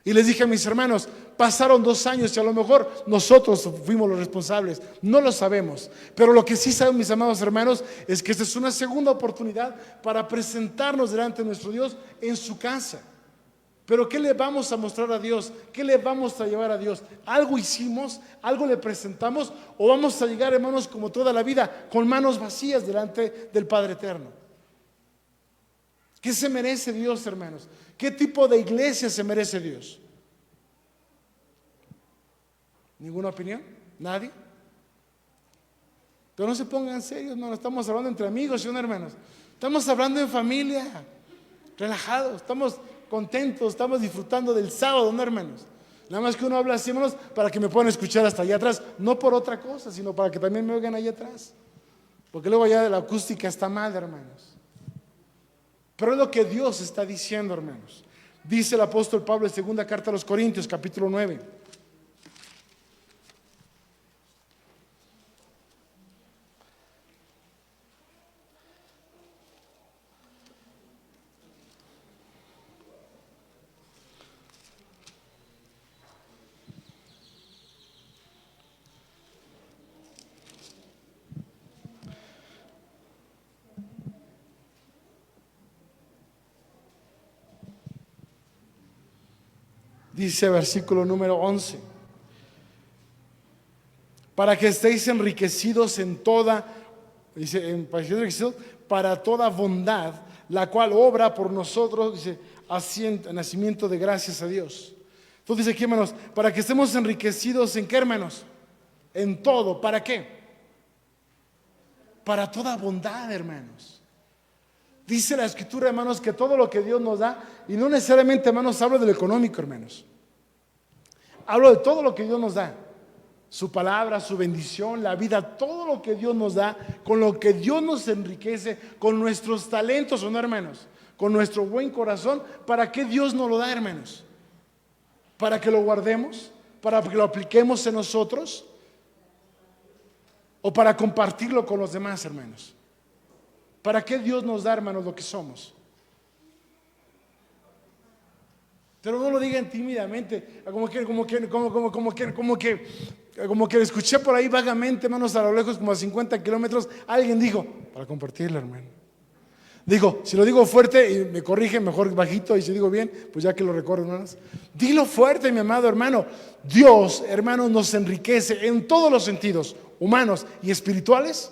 Y les dije a mis hermanos: pasaron 2 años y a lo mejor nosotros fuimos los responsables, no lo sabemos. Pero lo que sí saben, mis amados hermanos, es que esta es una segunda oportunidad para presentarnos delante de nuestro Dios en su casa. Pero ¿qué le vamos a mostrar a Dios? ¿Qué le vamos a llevar a Dios? ¿Algo hicimos? ¿Algo le presentamos? ¿O vamos a llegar, hermanos, como toda la vida, con manos vacías delante del Padre Eterno? ¿Qué se merece Dios, hermanos? ¿Qué tipo de iglesia se merece Dios? ¿Ninguna opinión? ¿Nadie? Pero no se pongan serios, no estamos hablando entre amigos, ¿sí, no, hermanos? Estamos hablando en familia, relajados, estamos contentos, estamos disfrutando del sábado, ¿no, hermanos? Nada más que uno habla así, hermanos, para que me puedan escuchar hasta allá atrás, no por otra cosa, sino para que también me oigan allá atrás, porque luego allá la acústica está mal, hermanos. Pero es lo que Dios está diciendo, hermanos. Dice el apóstol Pablo en segunda carta a los Corintios, capítulo 9. Dice versículo número 11: para que estéis enriquecidos en toda, dice, para toda bondad, la cual obra por nosotros, dice, haciendo nacimiento de gracias a Dios. Entonces dice aquí, hermanos, para que estemos enriquecidos ¿en qué, hermanos? En todo. ¿Para qué? Para toda bondad, hermanos. Dice la Escritura, hermanos, que todo lo que Dios nos da, y no necesariamente, hermanos, hablo de lo económico, hermanos. Hablo de todo lo que Dios nos da. Su palabra, su bendición, la vida, todo lo que Dios nos da, con lo que Dios nos enriquece, con nuestros talentos, ¿o no, hermanos? Con nuestro buen corazón. ¿Para qué Dios nos lo da, hermanos? ¿Para que lo guardemos? ¿Para que lo apliquemos en nosotros? ¿O para compartirlo con los demás, hermanos? ¿Para qué Dios nos da, hermanos, lo que somos? Pero no lo digan tímidamente, como que escuché por ahí vagamente, hermanos, a lo lejos, como a 50 kilómetros, alguien dijo: para compartirlo, hermano. Digo, si lo digo fuerte y me corrigen, mejor bajito, y si digo bien, pues ya que lo recuerdo, hermanos. Dilo fuerte, mi amado hermano. Dios, hermanos, nos enriquece en todos los sentidos, humanos y espirituales,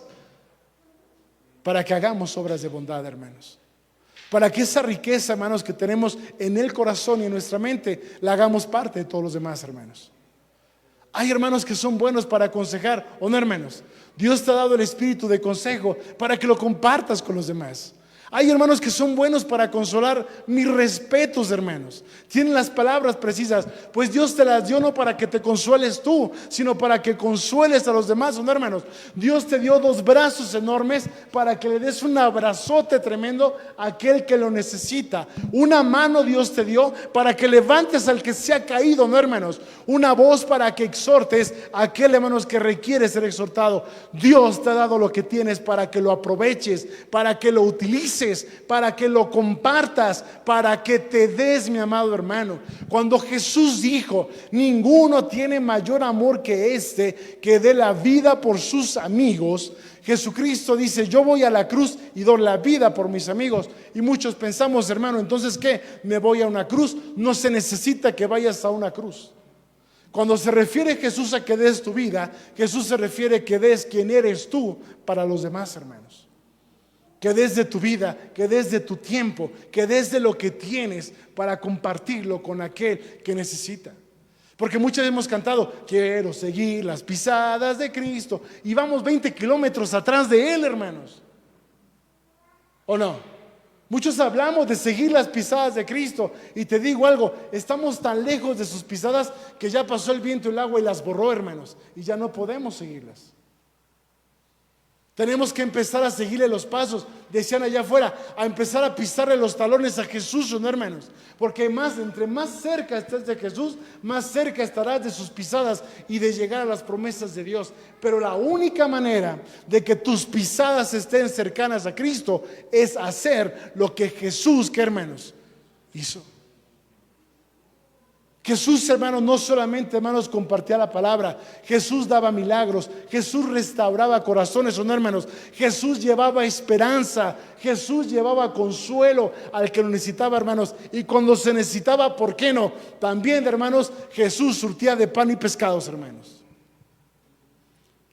para que hagamos obras de bondad, hermanos. Para que esa riqueza, hermanos, que tenemos en el corazón y en nuestra mente, la hagamos parte de todos los demás, hermanos. Hay hermanos que son buenos para aconsejar, ¿o no, hermanos? Dios te ha dado el espíritu de consejo para que lo compartas con los demás. Hay hermanos que son buenos para consolar. Mis respetos, hermanos. Tienen las palabras precisas, pues Dios te las dio no para que te consueles tú, sino para que consueles a los demás, ¿no, hermanos? Dios te dio 2 brazos enormes para que le des un abrazote tremendo a aquel que lo necesita. Una mano Dios te dio para que levantes al que se ha caído, ¿no, hermanos? Una voz para que exhortes a aquel, hermanos, que requiere ser exhortado. Dios te ha dado lo que tienes para que lo aproveches, para que lo utilices, uses, para que lo compartas, para que te des, mi amado hermano. Cuando Jesús dijo, ninguno tiene mayor amor que este, que dé la vida por sus amigos, Jesucristo dice, yo voy a la cruz y doy la vida por mis amigos. Y muchos pensamos, hermano, entonces ¿qué? ¿Me voy a una cruz? No se necesita que vayas a una cruz. Cuando se refiere Jesús a que des tu vida, Jesús se refiere que des quien eres tú para los demás, hermanos. Que des de tu vida, que des de tu tiempo, que des de lo que tienes para compartirlo con aquel que necesita. Porque muchas veces hemos cantado, quiero seguir las pisadas de Cristo, y vamos 20 kilómetros atrás de Él, hermanos. ¿O no? Muchos hablamos de seguir las pisadas de Cristo, y te digo algo, estamos tan lejos de sus pisadas que ya pasó el viento y el agua y las borró, hermanos, y ya no podemos seguirlas. Tenemos que empezar a seguirle los pasos, decían allá afuera, a empezar a pisarle los talones a Jesús, ¿no, hermanos? Porque entre más cerca estés de Jesús, más cerca estarás de sus pisadas y de llegar a las promesas de Dios. Pero la única manera de que tus pisadas estén cercanas a Cristo es hacer lo que Jesús, ¿qué, hermanos? Hizo. Jesús, hermanos, no solamente, hermanos, compartía la palabra. Jesús daba milagros. Jesús restauraba corazones, ¿o no, hermanos? Jesús llevaba esperanza. Jesús llevaba consuelo al que lo necesitaba, hermanos. Y cuando se necesitaba, ¿por qué no? También, hermanos, Jesús surtía de pan y pescados, hermanos.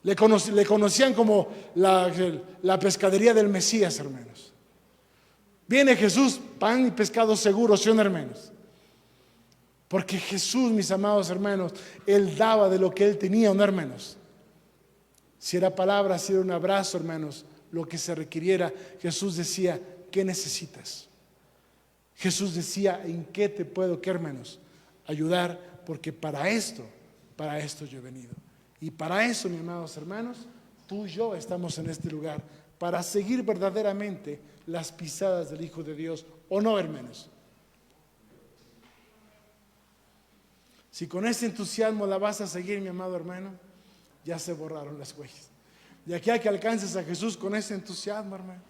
Le conocían como la pescadería del Mesías, hermanos. Viene Jesús, pan y pescado seguros, ¿sí o no, hermanos? Porque Jesús, mis amados hermanos, Él daba de lo que Él tenía, ¿no, hermanos? Si era palabra, si era un abrazo, hermanos, lo que se requiriera, Jesús decía, ¿qué necesitas? Jesús decía, ¿en qué te puedo, qué, hermanos? Ayudar, porque para esto yo he venido. Y para eso, mis amados hermanos, tú y yo estamos en este lugar, para seguir verdaderamente las pisadas del Hijo de Dios, ¿o no, hermanos? Si con ese entusiasmo la vas a seguir, mi amado hermano, ya se borraron las huellas. De aquí a que alcances a Jesús con ese entusiasmo, hermano.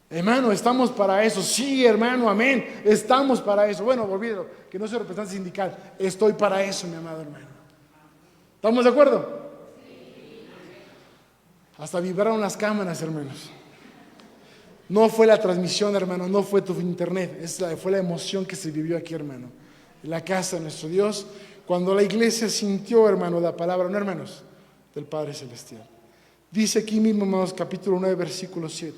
Hermano, estamos para eso. Sí, hermano, amén. Estamos para eso. Bueno, olvido que no soy representante sindical. Estoy para eso, mi amado hermano. ¿Estamos de acuerdo? Hasta vibraron las cámaras, hermanos. No fue la transmisión, hermano, no fue tu internet. Fue la emoción que se vivió aquí, hermano. En la casa de nuestro Dios, cuando la iglesia sintió, hermano, la palabra, no, hermanos, del Padre Celestial. Dice aquí mismo, hermanos, capítulo 9, versículo 7.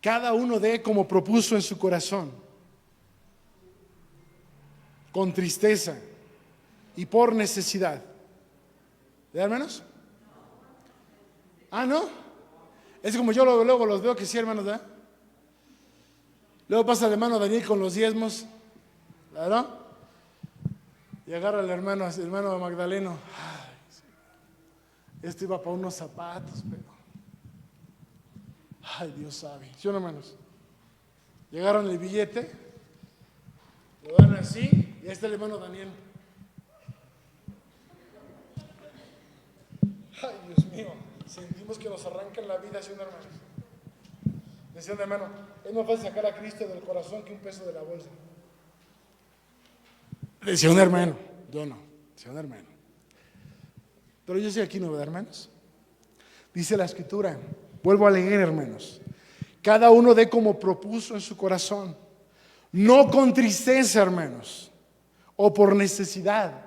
Cada uno dé como propuso en su corazón, con tristeza y por necesidad. ¿De hermanos? Ah, ¿no? Es como yo luego los veo que sí, hermanos, ¿verdad? Luego pasa el hermano Daniel con los diezmos, ¿verdad? Y agarra el hermano Magdaleno. Ay, esto iba para unos zapatos, pero ay, Dios sabe. ¿Sí o no, hermanos? Llegaron el billete, lo dan así, y ahí está el hermano Daniel. Ay, Dios mío, sentimos que nos arrancan la vida, ¿sí o no, hermanos? Decía un hermano, es más fácil sacar a Cristo del corazón que un peso de la bolsa. Decía un hermano, yo no, decía un hermano. Pero yo soy aquí, ¿no, verdad, hermanos? Dice la Escritura, vuelvo a leer, hermanos. Cada uno dé como propuso en su corazón, no con tristeza, hermanos, o por necesidad.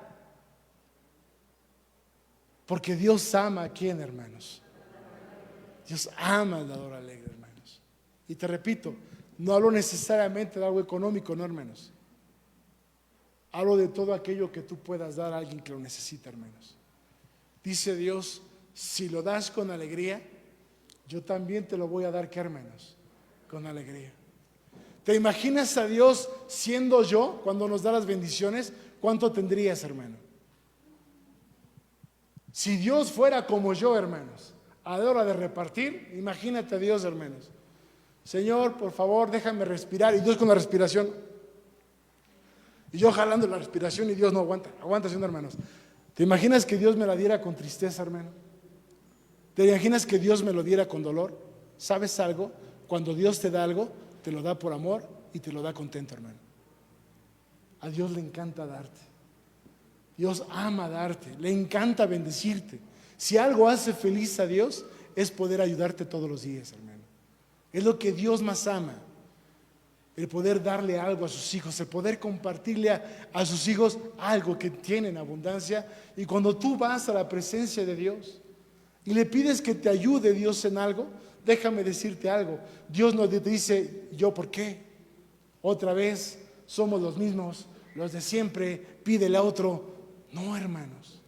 Porque Dios ama a quién, hermanos. Dios ama al dador alegre, hermanos. Y te repito, no hablo necesariamente de algo económico, no, hermanos. Hablo de todo aquello que tú puedas dar a alguien que lo necesita, hermanos. Dice Dios, si lo das con alegría, yo también te lo voy a dar, ¿qué, hermanos? Con alegría. ¿Te imaginas a Dios siendo yo cuando nos da las bendiciones? ¿Cuánto tendrías, hermano? Si Dios fuera como yo, hermanos, a la hora de repartir, imagínate a Dios, hermanos. Señor, por favor, déjame respirar. Y Dios con la respiración. Y yo jalando la respiración y Dios no aguanta. Aguanta, Señor, hermanos. ¿Te imaginas que Dios me la diera con tristeza, hermano? ¿Te imaginas que Dios me lo diera con dolor? ¿Sabes algo? Cuando Dios te da algo, te lo da por amor y te lo da contento, hermano. A Dios le encanta darte. Dios ama darte, le encanta bendecirte. Si algo hace feliz a Dios, es poder ayudarte todos los días, hermano. Es lo que Dios más ama. El poder darle algo a sus hijos, el poder compartirle a sus hijos algo que tienen abundancia. Y cuando tú vas a la presencia de Dios y le pides que te ayude Dios en algo, déjame decirte algo. Dios no te dice, ¿yo por qué? Otra vez somos los mismos, los de siempre, pídele a otro. No, hermanos.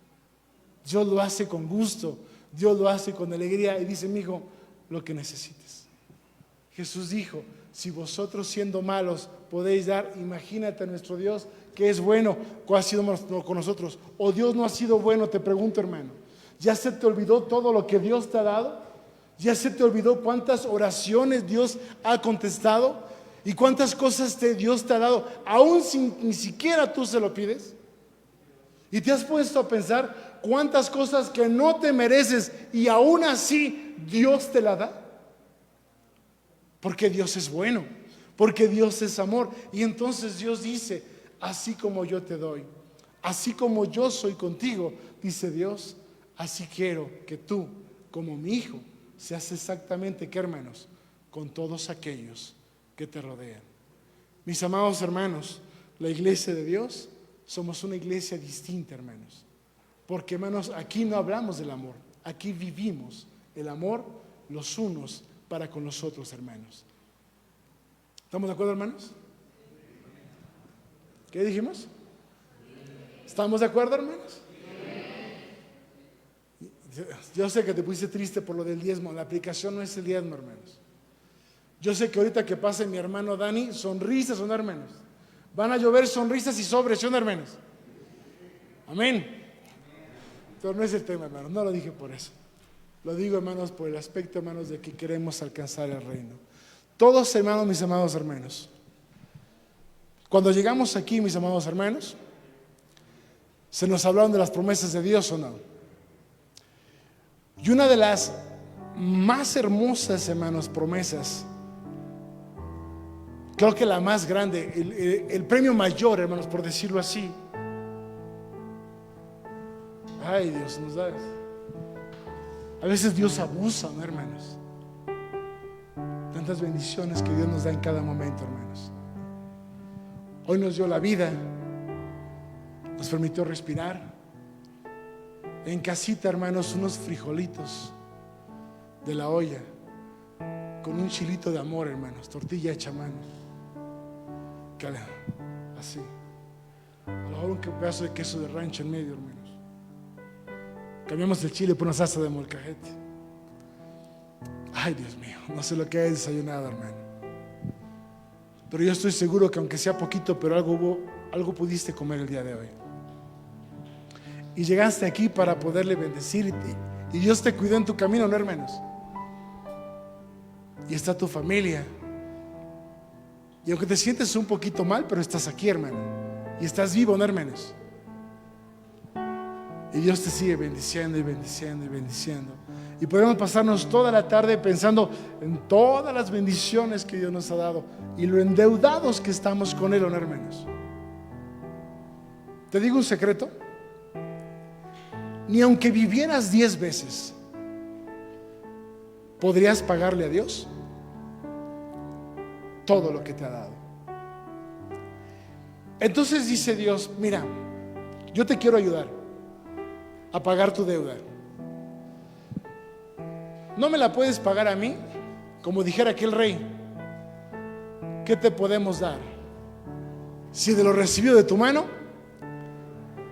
Dios lo hace con gusto, Dios lo hace con alegría y dice, mi hijo, lo que necesites. Jesús dijo, si vosotros siendo malos podéis dar, imagínate a nuestro Dios que es bueno, ¿cuál ha sido con nosotros? ¿O Dios no ha sido bueno? Te pregunto, hermano. ¿Ya se te olvidó todo lo que Dios te ha dado? ¿Ya se te olvidó cuántas oraciones Dios ha contestado? ¿Y cuántas cosas Dios te ha dado? Aún sin ni siquiera tú se lo pides. ¿Y te has puesto a pensar cuántas cosas que no te mereces y aún así Dios te la da? Porque Dios es bueno, porque Dios es amor. Y entonces Dios dice, así como yo te doy, así como yo soy contigo, dice Dios, así quiero que tú, como mi hijo, seas exactamente, ¿qué, hermanos? Con todos aquellos que te rodean. Mis amados hermanos, la iglesia de Dios, somos una iglesia distinta, hermanos. Porque, hermanos, aquí no hablamos del amor, aquí vivimos el amor los unos para con los otros, hermanos. ¿Estamos de acuerdo, hermanos? ¿Qué dijimos? ¿Estamos de acuerdo, hermanos? Yo sé que te pusiste triste por lo del diezmo. La aplicación no es el diezmo, hermanos. Yo sé que ahorita que pase mi hermano Dani, sonrisas son, hermanos. Van a llover sonrisas y sobres, ¿sí, hermanos? Amén. Pero no es el tema, hermanos. No lo dije por eso. Lo digo, hermanos, por el aspecto, hermanos, de que queremos alcanzar el reino. Todos, hermanos, mis amados hermanos. Cuando llegamos aquí, mis amados hermanos, se nos hablaron de las promesas de Dios, ¿o no? Y una de las más hermosas, hermanos, promesas, creo que la más grande, el premio mayor, hermanos, por decirlo así. Ay, Dios nos da. A veces Dios abusa, ¿no, hermanos? Tantas bendiciones que Dios nos da en cada momento, hermanos. Hoy nos dio la vida, nos permitió respirar. En casita, hermanos, unos frijolitos de la olla con un chilito de amor, hermanos, tortilla hecha a mano. Así. A lo mejor un pedazo de queso de rancho en medio, hermanos. Cambiamos el chile por una salsa de molcajete. Ay, Dios mío, no sé lo que he desayunado, hermano. Pero yo estoy seguro que aunque sea poquito, pero algo pudiste comer el día de hoy. Y llegaste aquí para poderle bendecir y Dios te cuidó en tu camino, ¿no, hermanos? Y está tu familia. Y aunque te sientes un poquito mal, pero estás aquí, hermano. Y estás vivo, ¿no, hermanos? Y Dios te sigue bendiciendo y bendiciendo y bendiciendo. Y podemos pasarnos toda la tarde pensando en todas las bendiciones que Dios nos ha dado y lo endeudados que estamos con Él, ¿no, hermanos? Te digo un secreto. Ni aunque vivieras 10 veces, ¿podrías pagarle a Dios todo lo que te ha dado? Entonces dice Dios, mira, yo te quiero ayudar a pagar tu deuda. No me la puedes pagar a mí, como dijera aquel rey. ¿Qué te podemos dar? Si de lo recibido de tu mano,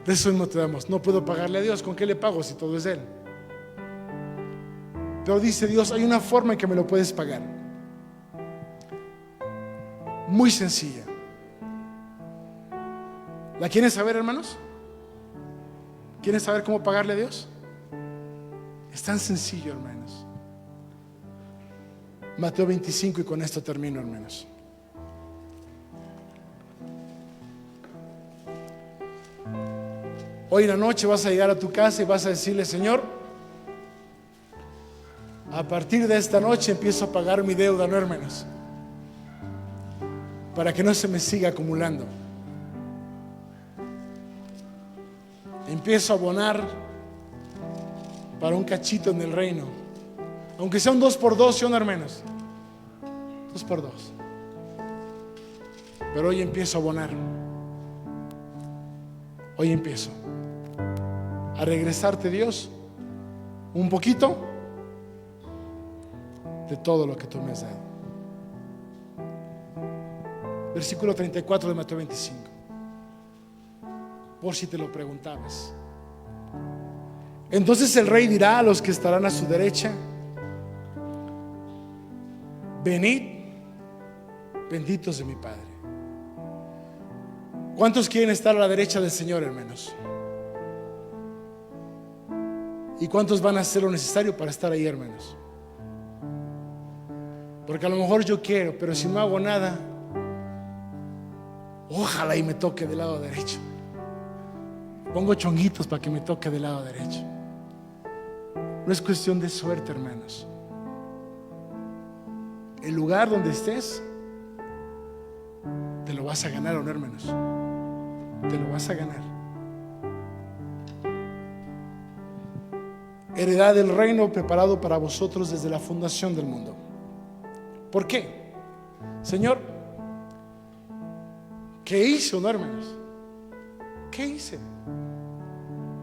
de eso no te damos. No puedo pagarle a Dios. ¿Con qué le pago si todo es de Él? Pero dice Dios, hay una forma en que me lo puedes pagar. Muy sencilla. ¿La quieren saber, hermanos? ¿Quieren saber cómo pagarle a Dios? Es tan sencillo, hermanos. Mateo 25, y con esto termino, hermanos. Hoy en la noche vas a llegar a tu casa y vas a decirle, Señor, A partir de esta noche empiezo a pagar mi deuda, ¿no, hermanos? Para que no se me siga acumulando. Empiezo a abonar para un cachito en el reino. Aunque sea un 2x2, ¿sí o no, hermanos? 2x2. Pero hoy empiezo a abonar. Hoy empiezo a regresarte, Dios, un poquito de todo lo que tú me has dado. Versículo 34 de Mateo 25. Por si te lo preguntabas. Entonces el rey dirá a los que estarán a su derecha: venid, benditos de mi Padre. ¿Cuántos quieren estar a la derecha del Señor, hermanos? ¿Y cuántos van a hacer lo necesario para estar ahí, hermanos? Porque a lo mejor yo quiero, pero si no hago nada, ojalá y me toque del lado derecho. Pongo chonguitos para que me toque del lado derecho. No es cuestión de suerte, hermanos. El lugar donde estés, te lo vas a ganar, ¿o no, hermanos? Te lo vas a ganar. Heredad del reino preparado para vosotros desde la fundación del mundo. ¿Por qué? Señor, ¿qué hice, no, hermanos? ¿Qué hice?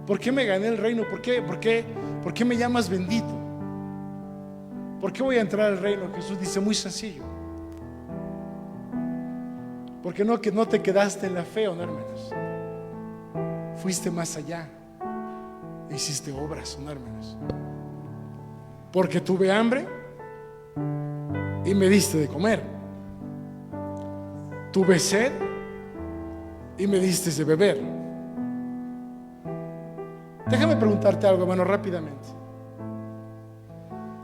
¿Por qué me gané el reino? ¿Por qué me llamas bendito? ¿Por qué voy a entrar al reino? Jesús dice muy sencillo. Porque no te quedaste en la fe, ¿no, hermanos? Fuiste más allá. Hiciste obras, ¿no, hermanos? Porque tuve hambre y me diste de comer. Tuve sed y me diste de beber. Déjame preguntarte algo, hermano, rápidamente.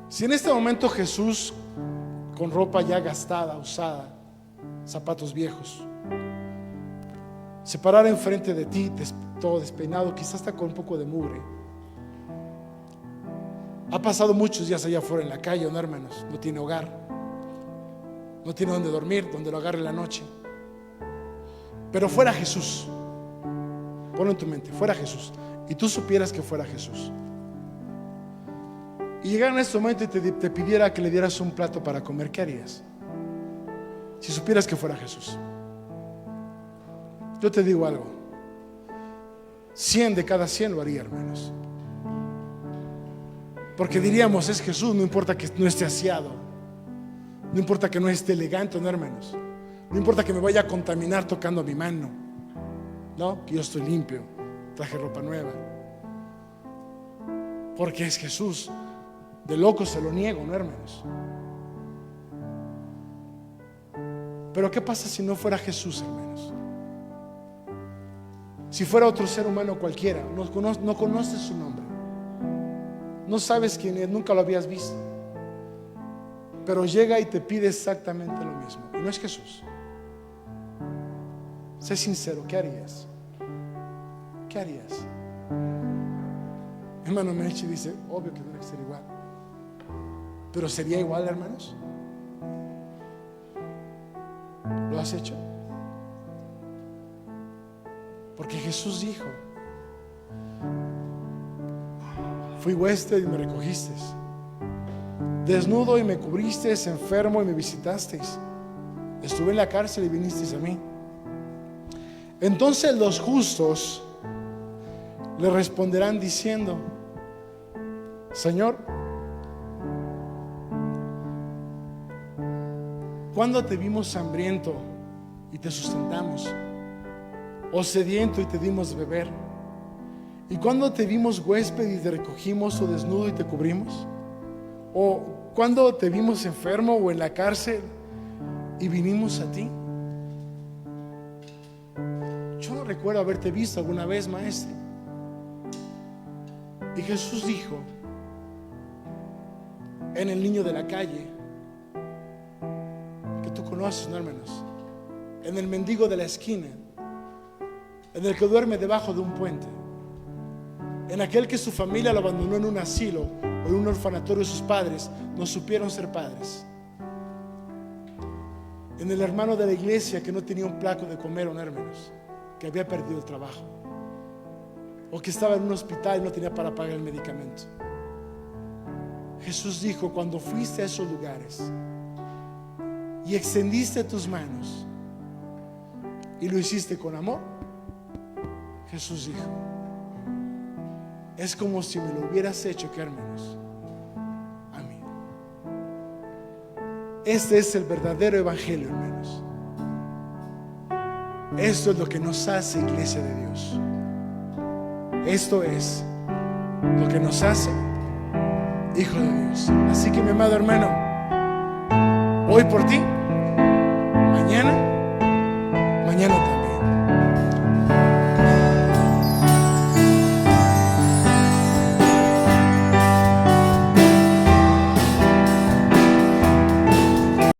Si en este momento Jesús, con ropa ya gastada, usada, zapatos viejos, se parara enfrente de ti, todo despeinado, quizás hasta con un poco de mugre. Ha pasado muchos días allá afuera en la calle, ¿no, hermanos? No tiene hogar, no tiene donde dormir, donde lo agarre en la noche. Pero fuera Jesús, ponlo en tu mente, fuera Jesús, y tú supieras que fuera Jesús, y llegara en este momento y te pidiera que le dieras un plato para comer, ¿qué harías? Si supieras que fuera Jesús. Yo te digo algo, 100 de cada 100 lo haría, hermanos. Porque diríamos, es Jesús, no importa que no esté aseado, no importa que no esté elegante, no, hermanos. No importa que me vaya a contaminar tocando mi mano, no, que yo estoy limpio, traje ropa nueva. Porque es Jesús. De loco se lo niego, no, hermanos. Pero ¿qué pasa si no fuera Jesús, hermanos? Si fuera otro ser humano cualquiera, no conoces su nombre, no sabes quién es, nunca lo habías visto, pero llega y te pide exactamente lo mismo, y no es Jesús. Sé sincero, ¿qué harías? ¿Qué harías? Hermano Mechi dice, obvio que tiene que ser igual. Pero ¿sería igual, hermanos? ¿Lo has hecho? Porque Jesús dijo, fui huésped y me recogisteis, desnudo y me cubristeis, enfermo y me visitasteis, estuve en la cárcel y vinisteis a mí. Entonces los justos le responderán diciendo, Señor, ¿cuándo te vimos hambriento y te sustentamos? ¿O sediento y te dimos de beber? ¿Y cuándo te vimos huésped y te recogimos, o desnudo y te cubrimos? ¿O cuándo te vimos enfermo o en la cárcel y vinimos a ti? Yo no recuerdo haberte visto alguna vez, maestro. Y Jesús dijo, en el niño de la calle, que tú conoces, ¿no, hermanos? En el mendigo de la esquina, en el que duerme debajo de un puente. En aquel que su familia lo abandonó en un asilo o en un orfanatorio, sus padres no supieron ser padres. En el hermano de la iglesia que no tenía un plato de comer, o no, hermanos, que había perdido el trabajo, o que estaba en un hospital y no tenía para pagar el medicamento. Jesús dijo: cuando fuiste a esos lugares y extendiste tus manos y lo hiciste con amor, Jesús dijo: es como si me lo hubieras hecho, ¿qué, hermanos? A mí. Este es el verdadero evangelio, hermanos. Esto es lo que nos hace iglesia de Dios. Esto es lo que nos hace hijo de Dios. Así que, mi amado hermano, voy por ti.